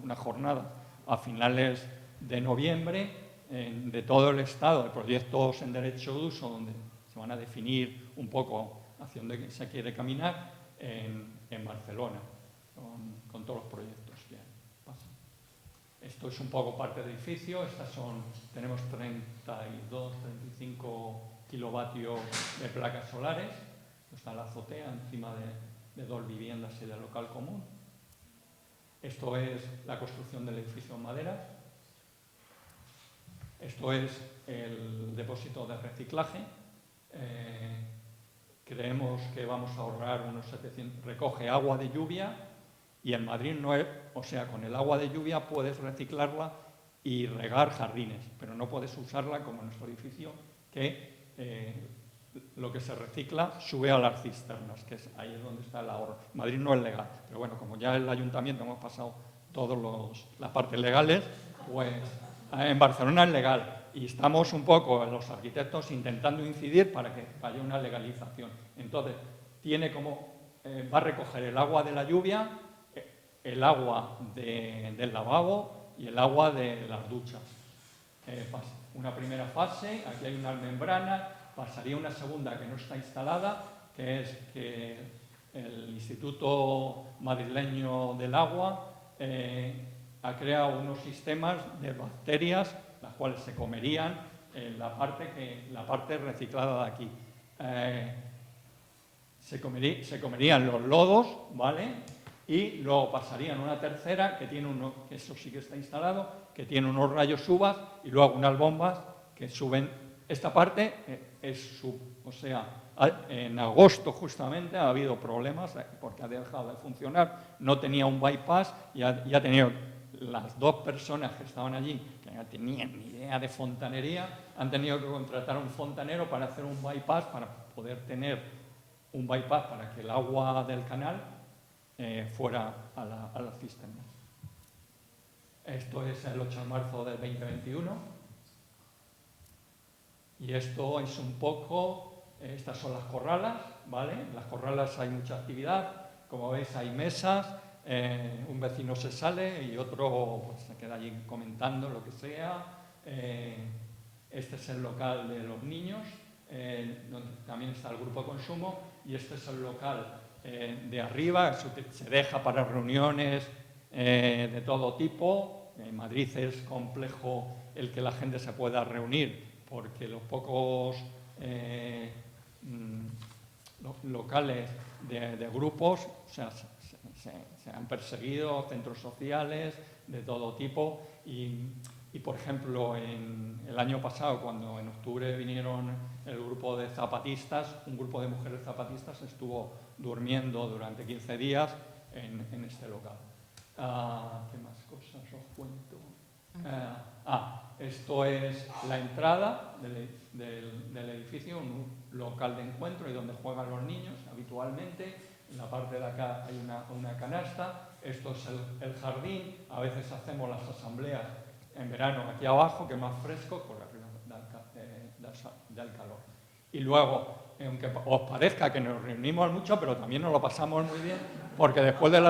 una jornada a finales de noviembre de todo el Estado, de proyectos en derecho de uso, donde se van a definir un poco hacia dónde se quiere caminar en Barcelona, con todos los proyectos que pasan. Esto es un poco parte del edificio. Tenemos 32, 35 kilovatios de placas solares. Está la azotea encima de 2 viviendas y del local común. Esto es la construcción del edificio en madera. Esto es el depósito de reciclaje. Creemos que vamos a ahorrar unos 700. Recoge agua de lluvia y en Madrid con el agua de lluvia puedes reciclarla y regar jardines, pero no puedes usarla como en nuestro edificio, que lo que se recicla sube a las cisternas, que ahí es donde está el ahorro. Madrid no es legal, pero bueno, como ya el ayuntamiento hemos pasado todas las partes legales, pues en Barcelona es legal. Y estamos un poco, los arquitectos, intentando incidir para que haya una legalización. Entonces, va a recoger el agua de la lluvia, el agua del lavabo y el agua de las duchas. Una primera fase, aquí hay una membrana, pasaría una segunda que no está instalada, que es que el Instituto Madrileño del Agua ha creado unos sistemas de bacterias, las cuales se comerían la parte reciclada de aquí. Se comerían los lodos, ¿vale? Y luego pasarían una tercera, que eso sí que está instalado, que tiene unos rayos UVA y luego unas bombas que suben. Esta parte en agosto justamente ha habido problemas porque ha dejado de funcionar, no tenía un bypass y ha tenido las 2 personas que estaban allí, que no tenían ni idea de fontanería, han tenido que contratar a un fontanero para hacer un bypass, para poder tener un bypass para que el agua del canal fuera a las cisternas. Esto es el 8 de marzo del 2021 y esto es un poco, estas son las corralas, ¿vale? En las corralas hay mucha actividad, como veis hay mesas, un vecino se sale y otro pues, se queda allí comentando lo que sea. Este es el local de los niños, donde también está el grupo de consumo, y este es el local de arriba, se deja para reuniones de todo tipo. En Madrid es complejo el que la gente se pueda reunir porque los pocos locales de grupos se han perseguido, centros sociales de todo tipo y por ejemplo, el año pasado, cuando en octubre vinieron el grupo de zapatistas, un grupo de mujeres zapatistas estuvo durmiendo durante 15 días en este local. ¿Qué más cosas os cuento? Esto es la entrada del edificio, un local de encuentro y donde juegan los niños habitualmente. En la parte de acá hay una canasta. Esto es el jardín. A veces hacemos las asambleas en verano aquí abajo, que es más fresco, por arriba del calor. Y luego, aunque os parezca que nos reunimos mucho, pero también nos lo pasamos muy bien, porque después de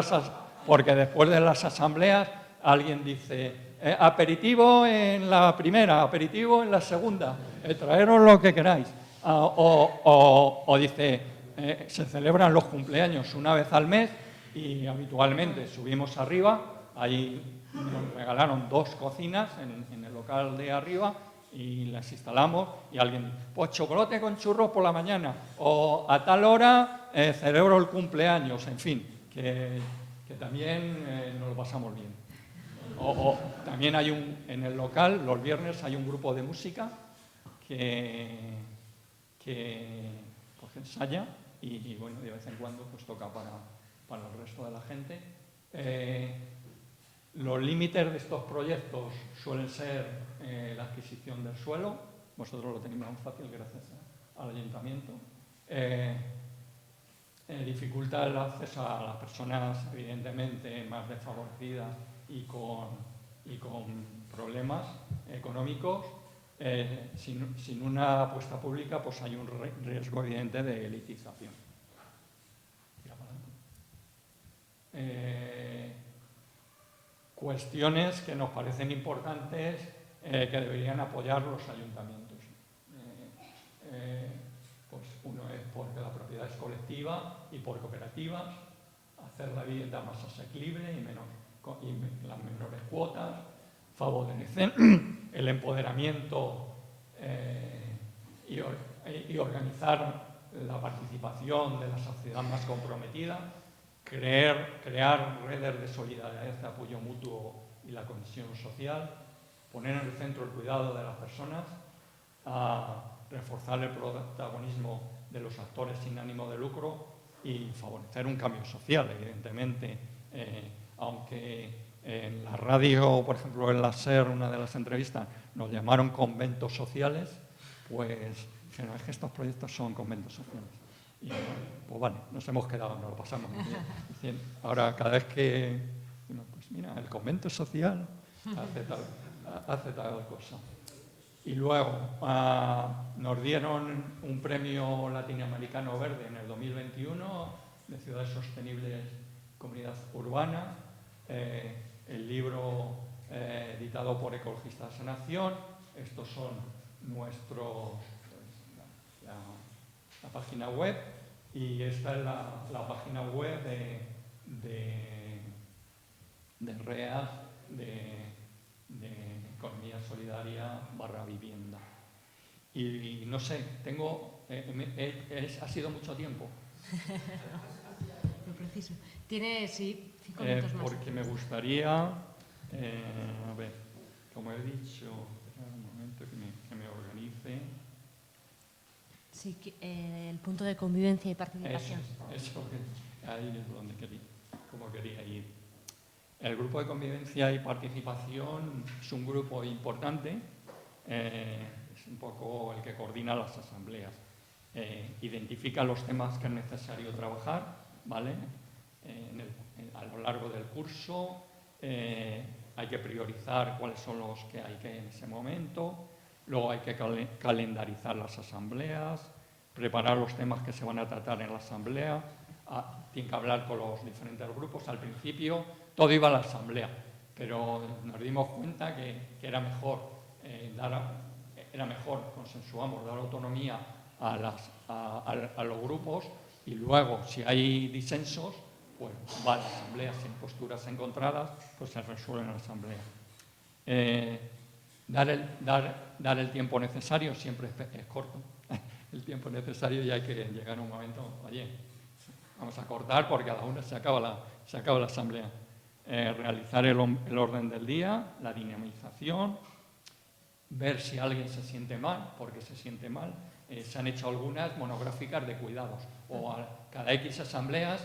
las asambleas alguien dice, aperitivo en la primera, aperitivo en la segunda, traeros lo que queráis. O dice, se celebran los cumpleaños una vez al mes y habitualmente subimos arriba, ahí nos regalaron 2 cocinas en el local de arriba y las instalamos y alguien, pues chocolate con churros por la mañana o a tal hora celebro el cumpleaños, en fin, que también nos lo pasamos bien. O también hay en el local, los viernes hay un grupo de música que pues ensaya y bueno, de vez en cuando pues toca para el resto de la gente. Los límites de estos proyectos suelen ser la adquisición del suelo. Vosotros lo tenéis más fácil gracias al ayuntamiento. Dificulta el acceso a las personas, evidentemente, más desfavorecidas y con problemas económicos. Sin una apuesta pública, pues hay un riesgo evidente de elitización. Cuestiones que nos parecen importantes que deberían apoyar los ayuntamientos. Pues uno es porque la propiedad es colectiva y por cooperativas, hacer la vivienda más asequible y las menores cuotas, favorecer el empoderamiento y organizar la participación de la sociedad más comprometida, crear redes de solidaridad, de apoyo mutuo y la cohesión social, poner en el centro el cuidado de las personas, reforzar el protagonismo de los actores sin ánimo de lucro y favorecer un cambio social, evidentemente. Aunque en la radio, por ejemplo, en la SER, una de las entrevistas, nos llamaron conventos sociales, pues es que estos proyectos son conventos sociales. Y pues vale, nos hemos quedado, nos lo pasamos muy bien. Ahora, cada vez que, pues mira, el convento social hace tal cosa. Y luego nos dieron un premio latinoamericano verde en el 2021 de Ciudades Sostenibles, Comunidad Urbana. El libro editado por Ecologistas en Acción. Estos son nuestros... la página web y esta es la página web de REAS, de Economía Solidaria /vivienda. Y no sé, ha sido mucho tiempo. Lo preciso. Tiene, sí, 5 minutos más. Porque me gustaría, a ver, como he dicho, un momento que me organice. Sí, el punto de convivencia y participación. Eso ahí es donde quería ir. El grupo de convivencia y participación es un grupo importante, es un poco el que coordina las asambleas. Identifica los temas que es necesario trabajar, ¿vale? A lo largo del curso hay que priorizar cuáles son los que hay que en ese momento. Luego hay que calendarizar las asambleas, preparar los temas que se van a tratar en la asamblea. Tiene que hablar con los diferentes grupos. Al principio todo iba a la asamblea, pero nos dimos cuenta que era mejor consensuamos, dar autonomía a los grupos y luego, si hay disensos, pues va a la asamblea. Si hay posturas encontradas, pues se resuelven en la asamblea. Dar el tiempo necesario siempre es corto. El tiempo necesario y hay que llegar a un momento, oye, vamos a cortar porque a la una se acaba la asamblea. Realizar el orden del día, la dinamización, ver si alguien se siente mal, porque se siente mal. Se han hecho algunas monográficas de cuidados o cada X asambleas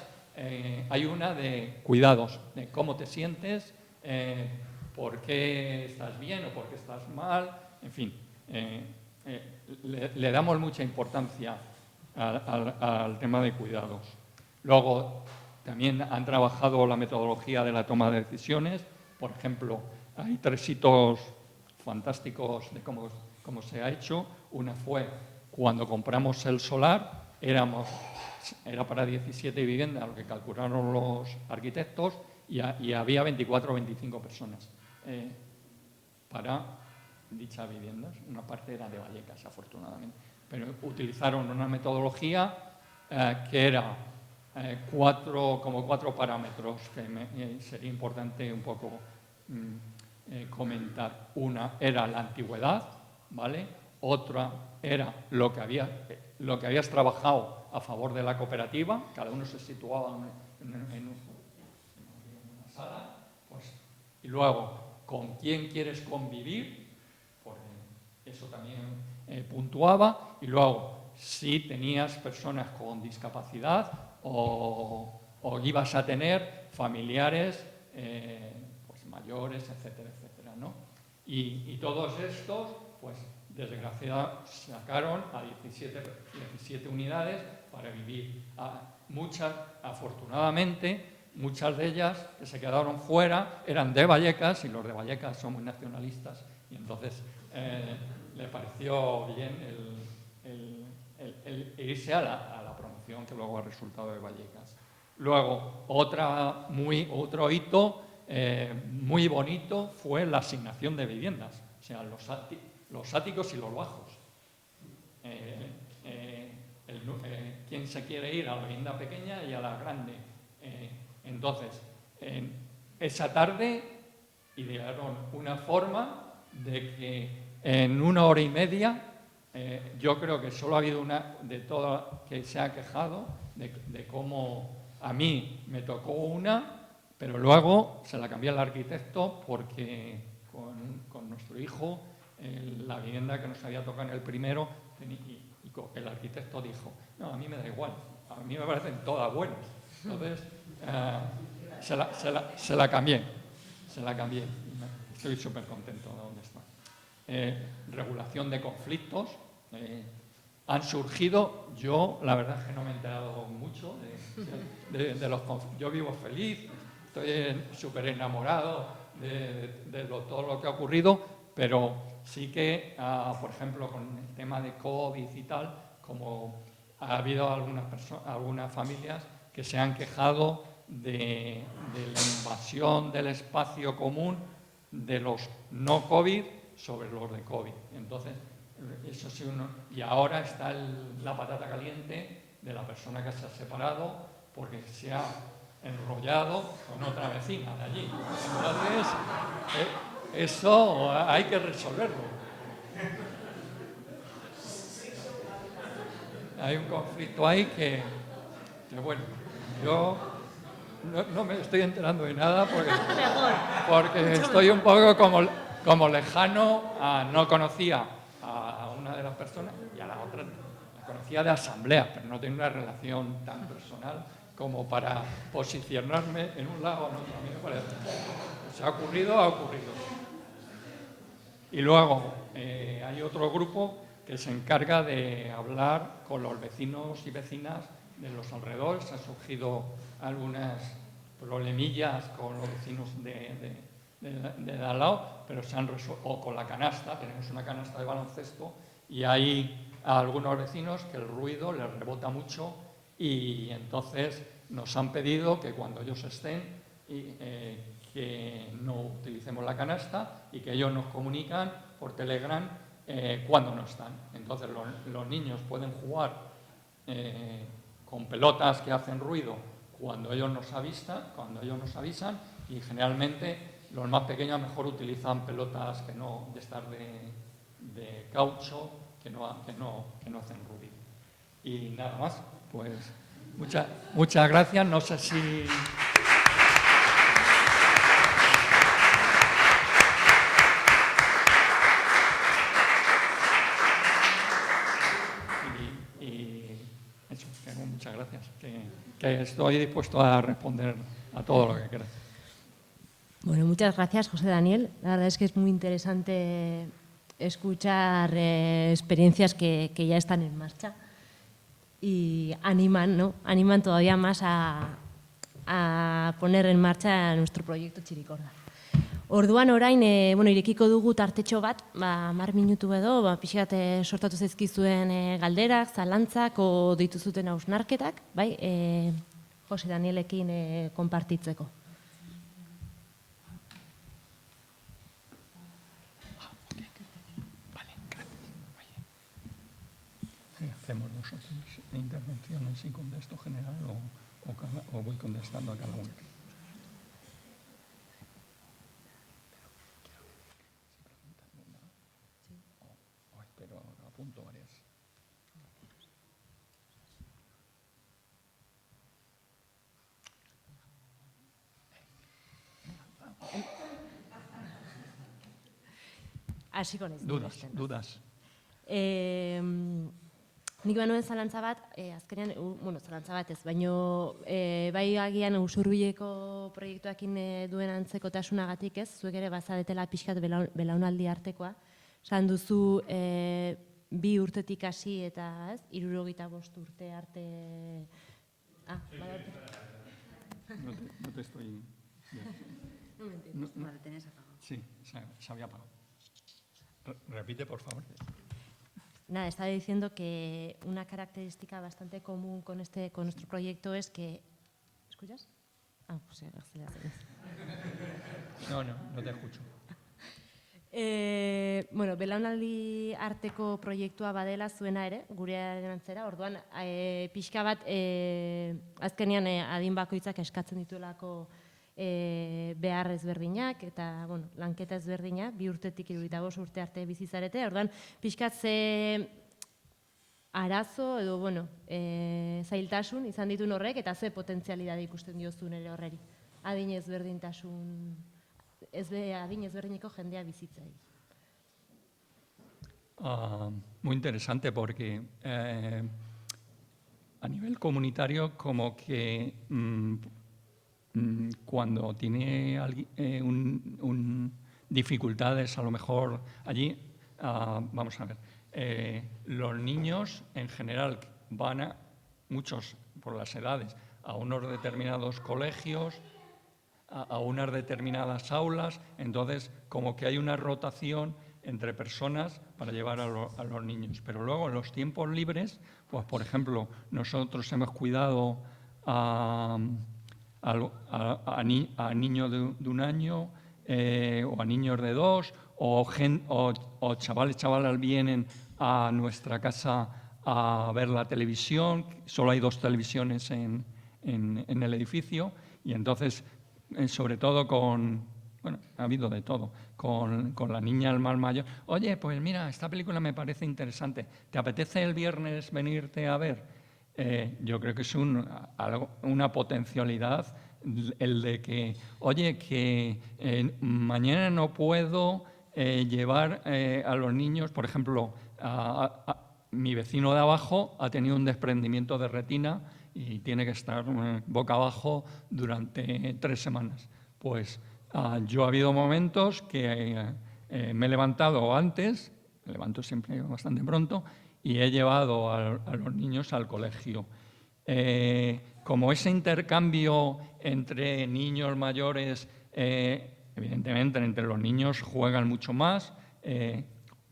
hay una de cuidados, de cómo te sientes, por qué estás bien o por qué estás mal, en fin. Le damos mucha importancia al tema de cuidados. Luego, también han trabajado la metodología de la toma de decisiones. Por ejemplo, hay 3 hitos fantásticos de cómo se ha hecho. Una fue cuando compramos el solar, era para 17 viviendas, lo que calcularon los arquitectos, y había 24 o 25 personas para dichas viviendas. Una parte era de Vallecas, afortunadamente. Pero utilizaron una metodología que era como cuatro parámetros que sería importante un poco comentar. Una era la antigüedad, ¿vale? Otra era lo que habías trabajado a favor de la cooperativa. Cada uno se situaba en una sala. Pues, y luego, ¿con quién quieres convivir? Porque eso también puntuaba. Y luego, si tenías personas con discapacidad o ibas a tener familiares pues mayores, etcétera, etcétera, ¿no? Y todos estos, pues desgraciadamente, sacaron a 17 unidades para vivir. Afortunadamente, muchas de ellas que se quedaron fuera eran de Vallecas, y los de Vallecas son muy nacionalistas, y entonces le pareció bien el irse a la promoción que luego ha resultado de Vallecas. Luego, otro hito muy bonito fue la asignación de viviendas, o sea, los áticos y los bajos. ¿Quién se quiere ir a la vivienda pequeña y a la grande? Entonces, esa tarde idearon una forma de que en 1 hora y media, yo creo que solo ha habido una de todas que se ha quejado de cómo a mí me tocó una, pero luego se la cambié al arquitecto porque con nuestro hijo la vivienda que nos había tocado en el primero, y el arquitecto dijo, no, a mí me da igual, a mí me parecen todas buenas. Entonces, se la cambié. Estoy súper contento de dónde está. Regulación de conflictos. Han surgido, yo la verdad es que no me he enterado mucho de los conflictos. Yo vivo feliz, estoy súper enamorado de todo lo que ha ocurrido, pero sí que, por ejemplo, con el tema de COVID y tal, como ha habido algunas familias que se han quejado de la invasión del espacio común de los no COVID sobre los de COVID. Entonces, eso sí y ahora está la patata caliente de la persona que se ha separado porque se ha enrollado con otra vecina de allí. Entonces, eso hay que resolverlo. Hay un conflicto ahí que bueno, yo no me estoy enterando de nada porque estoy un poco como lejano. No conocía a una de las personas y a la otra la conocía de asamblea, pero no tenía una relación tan personal como para posicionarme en un lado o en otro. A mí me parece. Si ha ocurrido, ha ocurrido. Y luego hay otro grupo que se encarga de hablar con los vecinos y vecinas de los alrededores. Han surgido algunas problemillas con los vecinos de al lado, pero se han resuelto, o con la canasta. Tenemos una canasta de baloncesto y hay algunos vecinos que el ruido les rebota mucho y entonces nos han pedido que cuando ellos estén que no utilicemos la canasta y que ellos nos comunican por Telegram cuando no están. Entonces los niños pueden jugar con pelotas que hacen ruido cuando ellos nos avisan, y generalmente los más pequeños mejor utilizan pelotas que no de estar de caucho que no hacen ruido. Y nada más, pues muchas gracias. No sé si eso, muchas gracias. Que estoy dispuesto a responder a todo lo que quieras. Bueno, muchas gracias, José Daniel. La verdad es que es muy interesante escuchar experiencias que ya están en marcha y animan, ¿no? Animan todavía más a poner en marcha nuestro proyecto Txirikorda. Orduan orain, irekiko dugu tartetxo bat, 10 minutu edo, pixkat sortatu zaizkizuen galderak, zalantzak, o dituzuten hausnarketak, bai, Jose Danielekin konpartitzeko. hacemos vosotros intervenciones y contesto general o voy contestando a cada uno. Pero apunto varias. Hasiko naiz. Dudas. Nik banuen zalantza bat, azkenean, zalantza bat ez, baino bai agian Usurbileko proiektuakin duen antzekotasunagatik ez, zuek ere bazaretela pixkat belaunaldi artekoa, esan duzu 2 urtetik hasi eta ez, 75 urte arte... No te estoy... No me entiendes, vale, tenés apagado. Sí, se había apagado. Repite, por favor. Nada, estaba diciendo que una característica bastante común con nuestro proyecto es que... ¿Escuchas? Pues aceleraciones. No te escucho. Belaunaldi arteko proiektua badela zuena ere, gurearen antzera, orduan, pixka bat, azkenean adin bakoitzak eskatzen dituelako behar ezberdinak eta lanketa ezberdinak, 2 urtetik 75 urte arte bizizarete, orduan pixkat ze arazo edo zailtasun izan dituen horrek eta ze potentzialidade ikusten diozun ere horreri. Adin ezberdineko jendea bizitzai. Muy interesante porque a nivel comunitario como que cuando tiene dificultades a lo mejor allí, vamos a ver, los niños en general van muchos por las edades, a unos determinados colegios, a unas determinadas aulas, entonces como que hay una rotación entre personas para llevar a los niños. Pero luego en los tiempos libres, pues por ejemplo, nosotros hemos cuidado a niños de 1 año o a niños de 2 o chavalas vienen a nuestra casa a ver la televisión, solo hay 2 televisiones en el edificio y entonces sobre todo ha habido de todo, con la niña el más mayor, oye, pues mira, esta película me parece interesante, ¿te apetece el viernes venirte a ver? Yo creo que es una potencialidad el de que, oye, que mañana no puedo llevar a los niños, por ejemplo, mi vecino de abajo ha tenido un desprendimiento de retina y tiene que estar boca abajo durante 3 semanas. Pues yo ha habido momentos que me he levantado antes, me levanto siempre bastante pronto, y he llevado a los niños al colegio. Como ese intercambio entre niños mayores, evidentemente entre los niños juegan mucho más,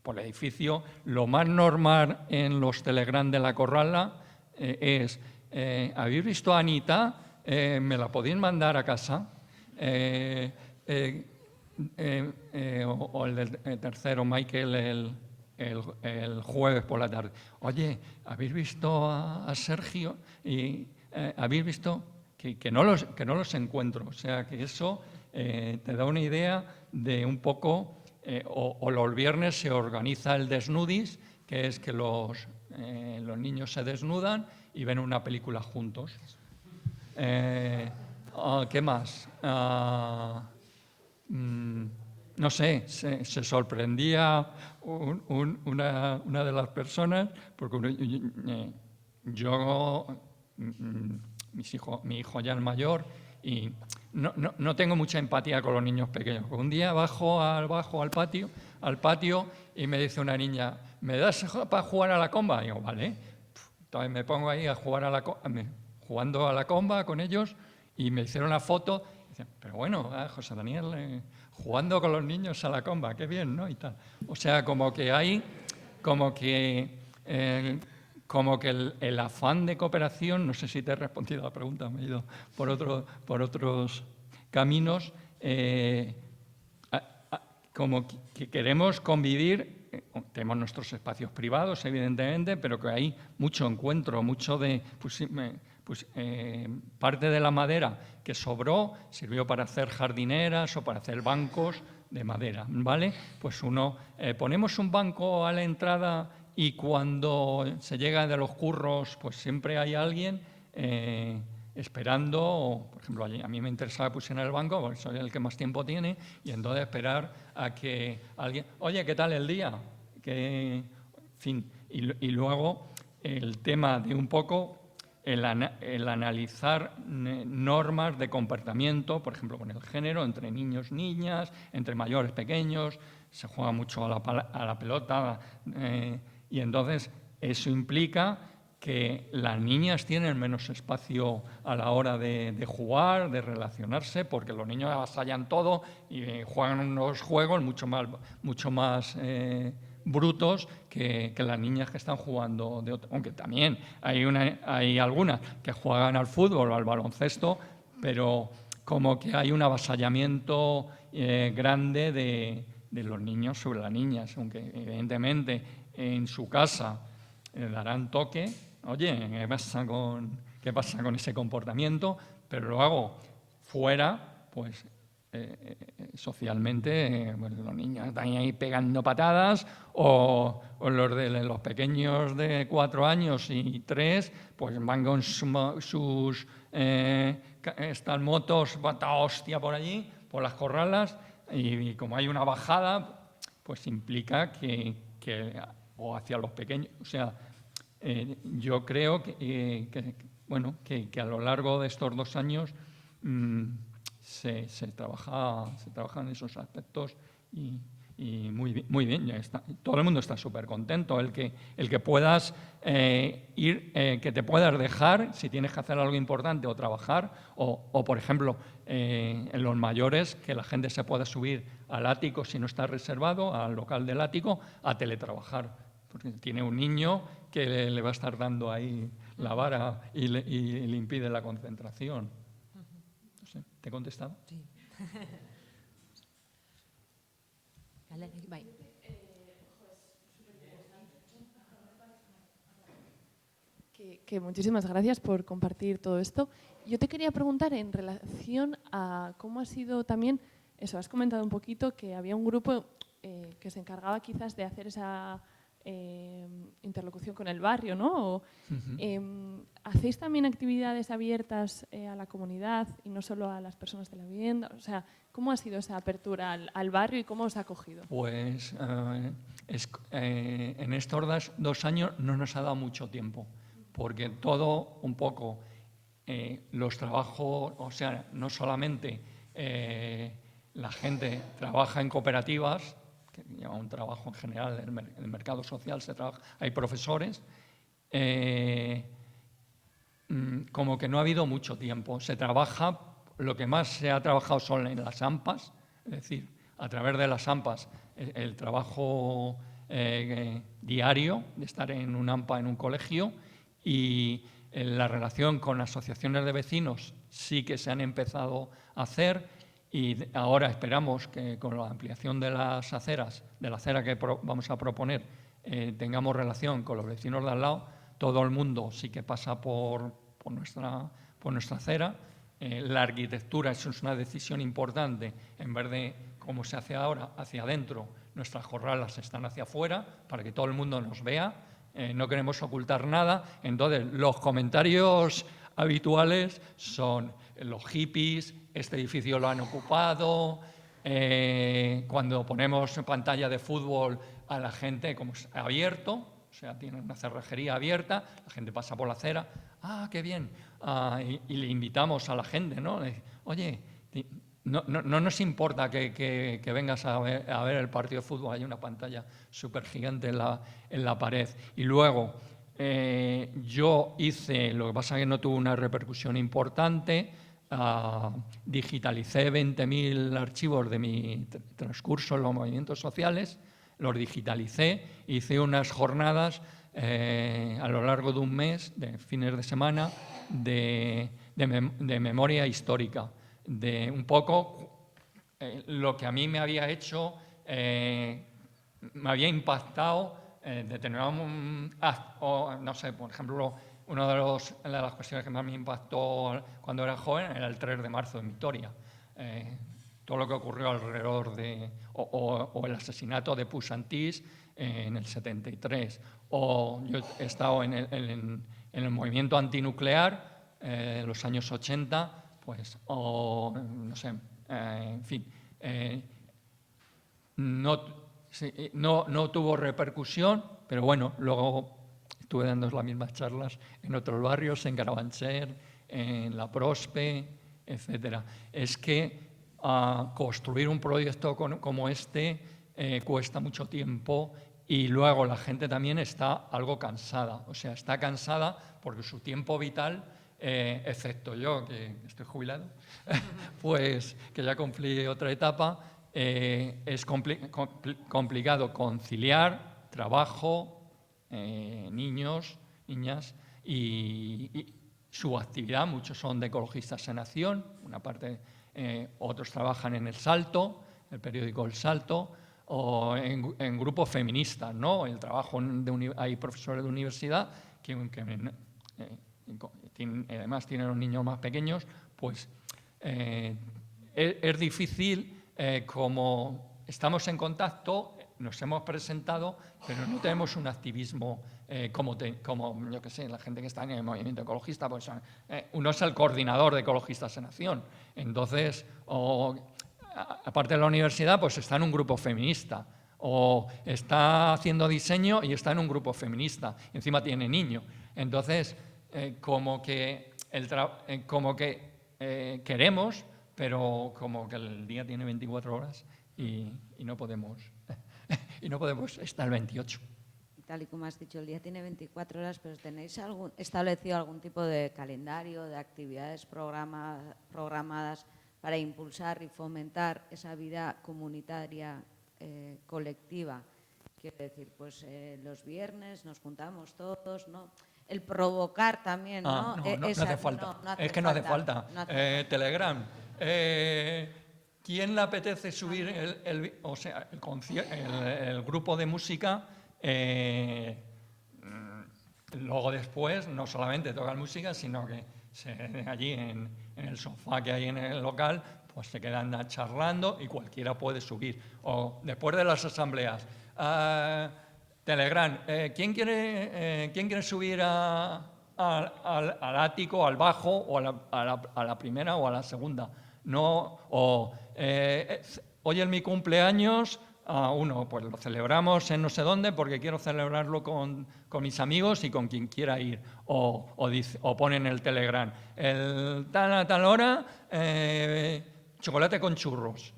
por el edificio, lo más normal en los Telegram de la Corrala es, ¿habéis visto a Anita? ¿Me la podéis mandar a casa? O el del tercero, Michael, el jueves por la tarde. Oye, ¿habéis visto a Sergio? Y habéis visto que no los encuentro. O sea, que eso te da una idea de un poco... o los viernes se organiza el desnudis, que es que los niños se desnudan y ven una película juntos. ¿Qué más? No sé, se sorprendía una de las personas, porque mi hijo ya es mayor y no tengo mucha empatía con los niños pequeños. Un día bajo al patio y me dice una niña, ¿me das para jugar a la comba? Y digo, vale. Entonces me pongo ahí a jugar jugando a la comba con ellos y me hicieron la foto. Y dicen, pero bueno, José Daniel, jugando con los niños a la comba, qué bien, ¿no? Y tal. O sea, como que el afán de cooperación, no sé si te he respondido a la pregunta, me he ido por otros caminos, como que queremos convivir tenemos nuestros espacios privados, evidentemente, pero que hay mucho encuentro, mucho de... parte de la madera que sobró sirvió para hacer jardineras o para hacer bancos de madera, ¿vale? Pues ponemos un banco a la entrada y cuando se llega de los curros, pues siempre hay alguien esperando, por ejemplo, a mí me interesaba que pusieran el banco, porque soy el que más tiempo tiene, y entonces esperar a que alguien, oye, ¿qué tal el día? En fin, y luego el tema de un poco el analizar normas de comportamiento, por ejemplo, con el género, entre niños, niñas, entre mayores, pequeños, se juega mucho a la pelota, y entonces eso implica que las niñas tienen menos espacio a la hora de jugar, de relacionarse, porque los niños avasallan todo y juegan unos juegos mucho más brutos que las niñas que están jugando de otro. Aunque también hay algunas que juegan al fútbol o al baloncesto, pero como que hay un avasallamiento grande de los niños sobre las niñas, aunque evidentemente en su casa darán toque. Oye, ¿qué pasa con ese comportamiento? Pero luego, fuera, pues socialmente, bueno, los niños están ahí pegando patadas o los pequeños de 4 años y 3, pues van con sus estas motos, pata hostia por allí, por las corralas, y como hay una bajada, pues implica o hacia los pequeños, o sea, yo creo que a lo largo de estos 2 años se trabaja en esos aspectos y muy bien, ya está. Todo el mundo está súper contento. El que puedas que te puedas dejar si tienes que hacer algo importante o trabajar, o por ejemplo, en los mayores, que la gente se pueda subir al ático si no está reservado, al local del ático, a teletrabajar. Porque tiene un niño que le va a estar dando ahí la vara y le impide la concentración. No sé, ¿te he contestado? Sí. Bai. Que muchísimas gracias por compartir todo esto. Yo te quería preguntar en relación a cómo ha sido también, eso, has comentado un poquito que había un grupo que se encargaba quizás de hacer esa interlocución con el barrio, ¿no? ¿Hacéis también actividades abiertas a la comunidad y no solo a las personas de la vivienda? O sea, ¿cómo ha sido esa apertura al barrio y cómo os ha acogido? Pues en estos 2 años no nos ha dado mucho tiempo, porque todo un poco los trabajos, o sea, no solamente la gente trabaja en cooperativas, que lleva un trabajo en general en el mercado social, hay profesores, como que no ha habido mucho tiempo. Se trabaja, lo que más se ha trabajado son en las AMPAs, es decir, a través de las AMPAs, el trabajo diario de estar en un AMPA en un colegio, y la relación con asociaciones de vecinos sí que se han empezado a hacer. Y ahora esperamos que con la ampliación de las aceras, de la acera que vamos a proponer, tengamos relación con los vecinos de al lado. Todo el mundo sí que pasa por nuestra acera. La arquitectura, eso es una decisión importante. En vez de, como se hace ahora, hacia adentro, nuestras corralas están hacia afuera para que todo el mundo nos vea. No queremos ocultar nada. Entonces, los comentarios habituales son los hippies, este edificio lo han ocupado, cuando ponemos pantalla de fútbol a la gente como es abierto, o sea, tiene una cerrajería abierta, la gente pasa por la acera, ¡ah, qué bien! Y le invitamos a la gente, ¿no? Oye, no nos importa que vengas a ver el partido de fútbol, hay una pantalla súper gigante en la pared. Y luego, yo hice, lo que pasa es que no tuvo una repercusión importante, digitalicé 20.000 archivos de mi transcurso en los movimientos sociales, los digitalicé, hice unas jornadas a lo largo de un mes, de fines de semana, de memoria histórica, de un poco lo que a mí me había hecho me había impactado determinado, o, no sé, por ejemplo, una de las cuestiones que más me impactó cuando era joven era el 3 de marzo en Vitoria. Todo lo que ocurrió alrededor de, o el asesinato de Puig-Santís en el 73. O yo he estado en el movimiento antinuclear en los años 80, pues, o no sé, en fin, no tuvo repercusión, pero bueno, luego estuve dando las mismas charlas en otros barrios, en Carabanchel, en La Prospe, etcétera. Es que construir un proyecto como este cuesta mucho tiempo y luego la gente también está algo cansada. O sea, está cansada porque su tiempo vital, excepto yo, que estoy jubilado, pues que ya cumplí otra etapa, es complicado conciliar trabajo, niños, niñas y su actividad. Muchos son de Ecologistas en Acción, una parte, otros trabajan en El Salto, el periódico El Salto, o en grupos feministas, ¿no? El trabajo hay profesores de universidad que además tienen los niños más pequeños, pues es difícil. Como estamos en contacto, nos hemos presentado, pero no tenemos un activismo como yo que sé, la gente que está en el movimiento ecologista, pues uno es el coordinador de Ecologistas en Acción. Entonces, aparte de la universidad, pues está en un grupo feminista, o está haciendo diseño y está en un grupo feminista, encima tiene niño. Entonces, como que queremos, pero como que el día tiene 24 horas y no podemos estar 28. Tal y como has dicho, el día tiene 24 horas, pero ¿tenéis establecido algún tipo de calendario, de actividades programadas para impulsar y fomentar esa vida comunitaria colectiva? Quiero decir, pues los viernes nos juntamos todos, ¿no? El provocar también, ¿no? No hace falta. Es que no hace falta. Telegram. ¿Quién le apetece subir el grupo de música? Luego después no solamente tocan música, sino que allí en el sofá que hay en el local, pues se quedan charlando y cualquiera puede subir. O después de las asambleas, Telegram, ¿quién quiere subir al ático, al bajo, o a la primera o a la segunda? No, hoy es mi cumpleaños, uno, pues lo celebramos en no sé dónde porque quiero celebrarlo con mis amigos y con quien quiera ir. O ponen el Telegram, a tal hora, chocolate con churros.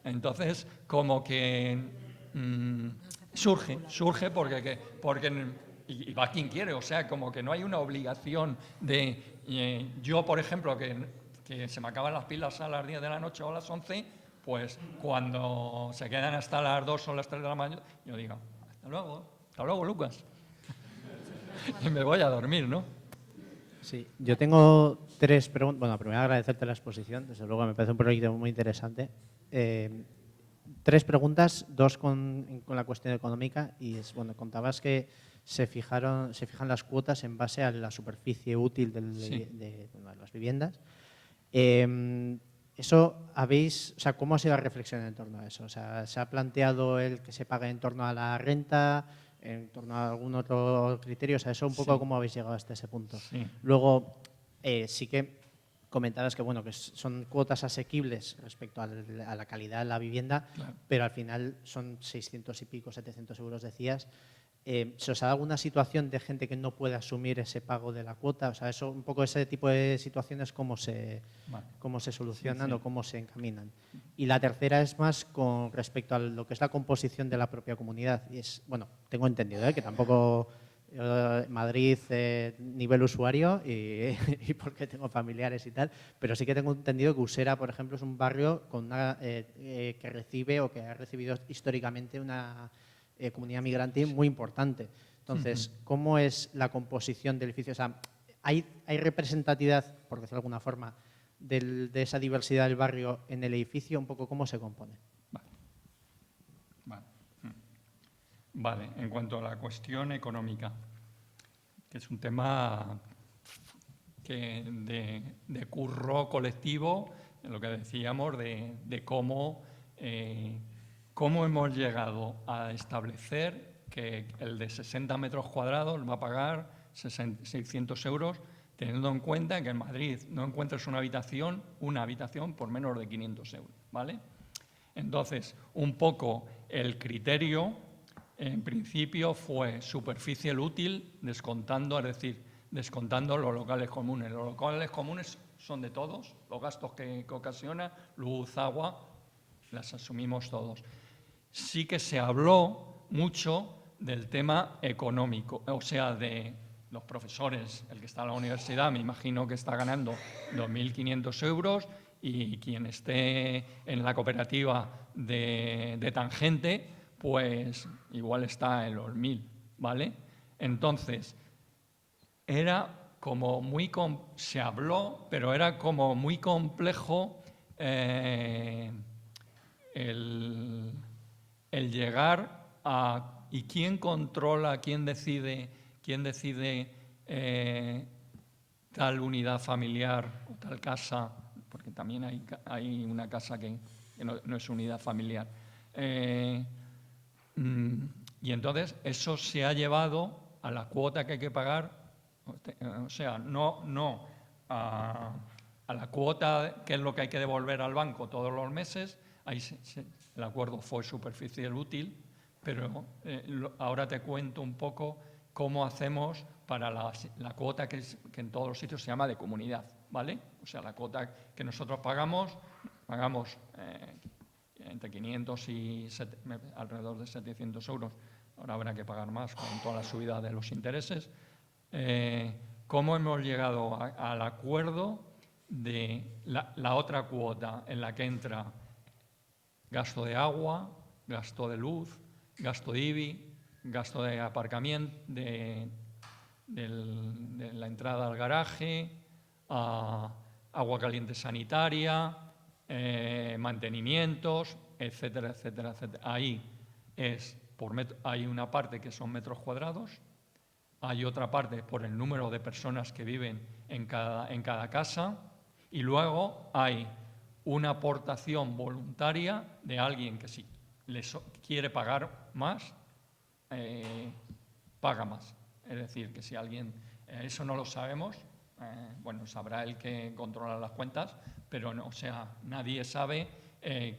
Entonces, como que surge porque y va quien quiere, o sea, como que no hay una obligación de... yo, por ejemplo, que se me acaban las pilas a las 10 de la noche o a las 11, pues cuando se quedan hasta las 2 o las 3 de la mañana, yo digo, hasta luego, Lucas. Y me voy a dormir, ¿no? Sí, yo tengo 3 preguntas. Bueno, primero agradecerte la exposición, desde luego me parece un proyecto muy interesante. 3 preguntas, 2 con la cuestión económica, y contabas que se fijan las cuotas en base a la superficie útil de las viviendas. ¿Cómo ha sido la reflexión en torno a eso? O sea, ¿se ha planteado el que se pague en torno a la renta, en torno a algún otro criterio? O sea, eso un poco cómo habéis llegado hasta ese punto. Sí. Luego, sí que comentabas que son cuotas asequibles respecto a la calidad de la vivienda, Claro. pero al final son 600 y pico, 700 euros, decías. ¿Se os ha dado alguna situación de gente que no puede asumir ese pago de la cuota? O sea, un poco ese tipo de situaciones, ¿cómo se solucionan o cómo se encaminan? Y la tercera es más con respecto a lo que es la composición de la propia comunidad. Y tengo entendido que tampoco Madrid nivel usuario y porque tengo familiares y tal, pero sí que tengo entendido que Usera, por ejemplo, es un barrio que recibe o que ha recibido históricamente una comunidad migrante muy importante. Entonces, ¿cómo es la composición del edificio? O sea, ¿hay representatividad, por decirlo de alguna forma, de esa diversidad del barrio en el edificio? Un poco, ¿cómo se compone? Vale. Vale, en cuanto a la cuestión económica, que es un tema de curro colectivo, lo que decíamos de cómo hemos llegado a establecer que el de 60 metros cuadrados va a pagar 600 euros, teniendo en cuenta que en Madrid no encuentras una habitación por menos de 500 euros, ¿vale? Entonces, un poco el criterio, en principio, fue superficie útil descontando, es decir, descontando los locales comunes. Los locales comunes son de todos, los gastos que ocasiona, luz, agua, las asumimos todos. Sí que se habló mucho del tema económico, o sea, de los profesores, el que está en la universidad, me imagino que está ganando 2.500 euros y quien esté en la cooperativa de Tangente, pues igual está en los 1.000, ¿vale? Entonces, era como muy... se habló, pero era como muy complejo el llegar a... ¿Y quién controla, quién decide tal unidad familiar o tal casa? Porque también hay una casa que no es unidad familiar. Y entonces eso se ha llevado a la cuota que hay que pagar, o sea, no a la cuota que es lo que hay que devolver al banco todos los meses. Ahí el acuerdo fue superficie útil, pero ahora te cuento un poco cómo hacemos para la cuota que en todos los sitios se llama de comunidad, ¿vale? O sea, la cuota que nosotros pagamos entre 500 y alrededor de 700 euros. Ahora habrá que pagar más con toda la subida de los intereses. ¿Cómo hemos llegado al acuerdo de la otra cuota en la que entra gasto de agua, gasto de luz, gasto de IBI, gasto de aparcamiento, de la entrada al garaje, agua caliente sanitaria, mantenimientos, etcétera, etcétera, etcétera? Ahí hay una parte que son metros cuadrados, hay otra parte por el número de personas que viven en cada casa, y luego hay una aportación voluntaria de alguien que si quiere pagar más, paga más. Es decir, que si alguien, eso no lo sabemos, bueno, sabrá el que controla las cuentas, pero no, o sea, nadie sabe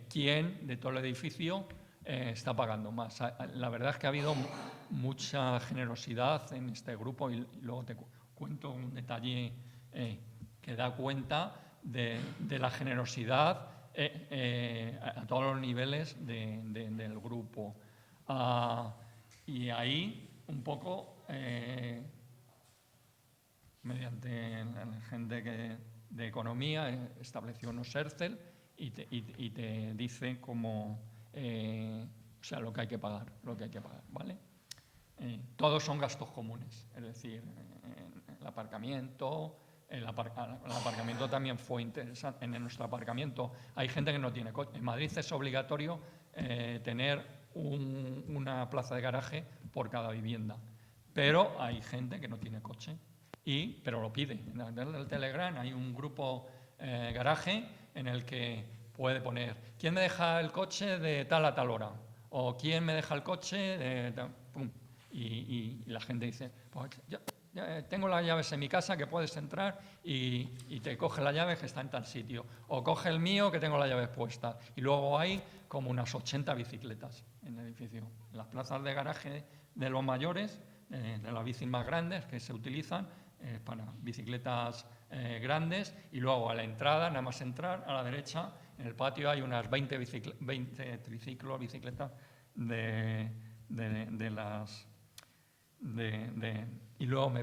quién de todo el edificio está pagando más. La verdad es que ha habido mucha generosidad en este grupo, y luego te cuento un detalle que da cuenta de la generosidad a todos los niveles del grupo. Y ahí un poco, mediante la gente de economía, estableció unos ERCEL y te dice cómo, o sea, lo que hay que pagar, ¿vale? Todos son gastos comunes, es decir, el aparcamiento. El aparcamiento también fue interesante. En nuestro aparcamiento hay gente que no tiene coche. En Madrid es obligatorio tener una plaza de garaje por cada vivienda, pero hay gente que no tiene coche, pero lo pide. En el Telegram hay un grupo garaje en el que puede poner ¿quién me deja el coche de tal a tal hora? O ¿quién me deja el coche de tal? Pum. Y la gente dice, pues ya tengo las llaves en mi casa, que puedes entrar y te coge la llave que está en tal sitio. O coge el mío, que tengo las llaves puestas. Y luego hay como unas 80 bicicletas en el edificio. En las plazas de garaje de los mayores, de las bicis más grandes que se utilizan para bicicletas grandes. Y luego a la entrada, nada más entrar, a la derecha, en el patio hay unas 20 triciclos, bicicletas de las... y luego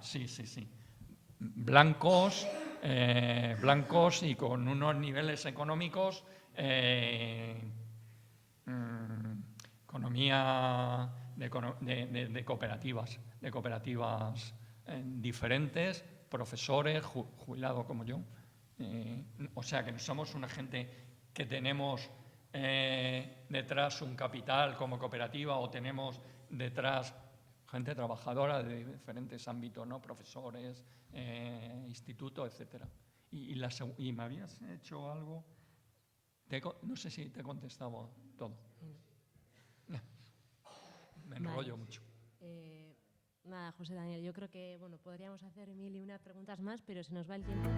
sí. Blancos y con unos niveles económicos, economía de cooperativas diferentes, profesores, jubilados como yo. O sea que somos una gente que tenemos detrás un capital como cooperativa o tenemos detrás gente trabajadora de diferentes ámbitos, ¿no? Profesores, institutos, etcétera. Y me habías hecho algo, no sé si te he contestado todo. Me enrollo mucho. Nada, José Daniel, yo creo que podríamos hacer 1000 y una preguntas más, pero se nos va el tiempo.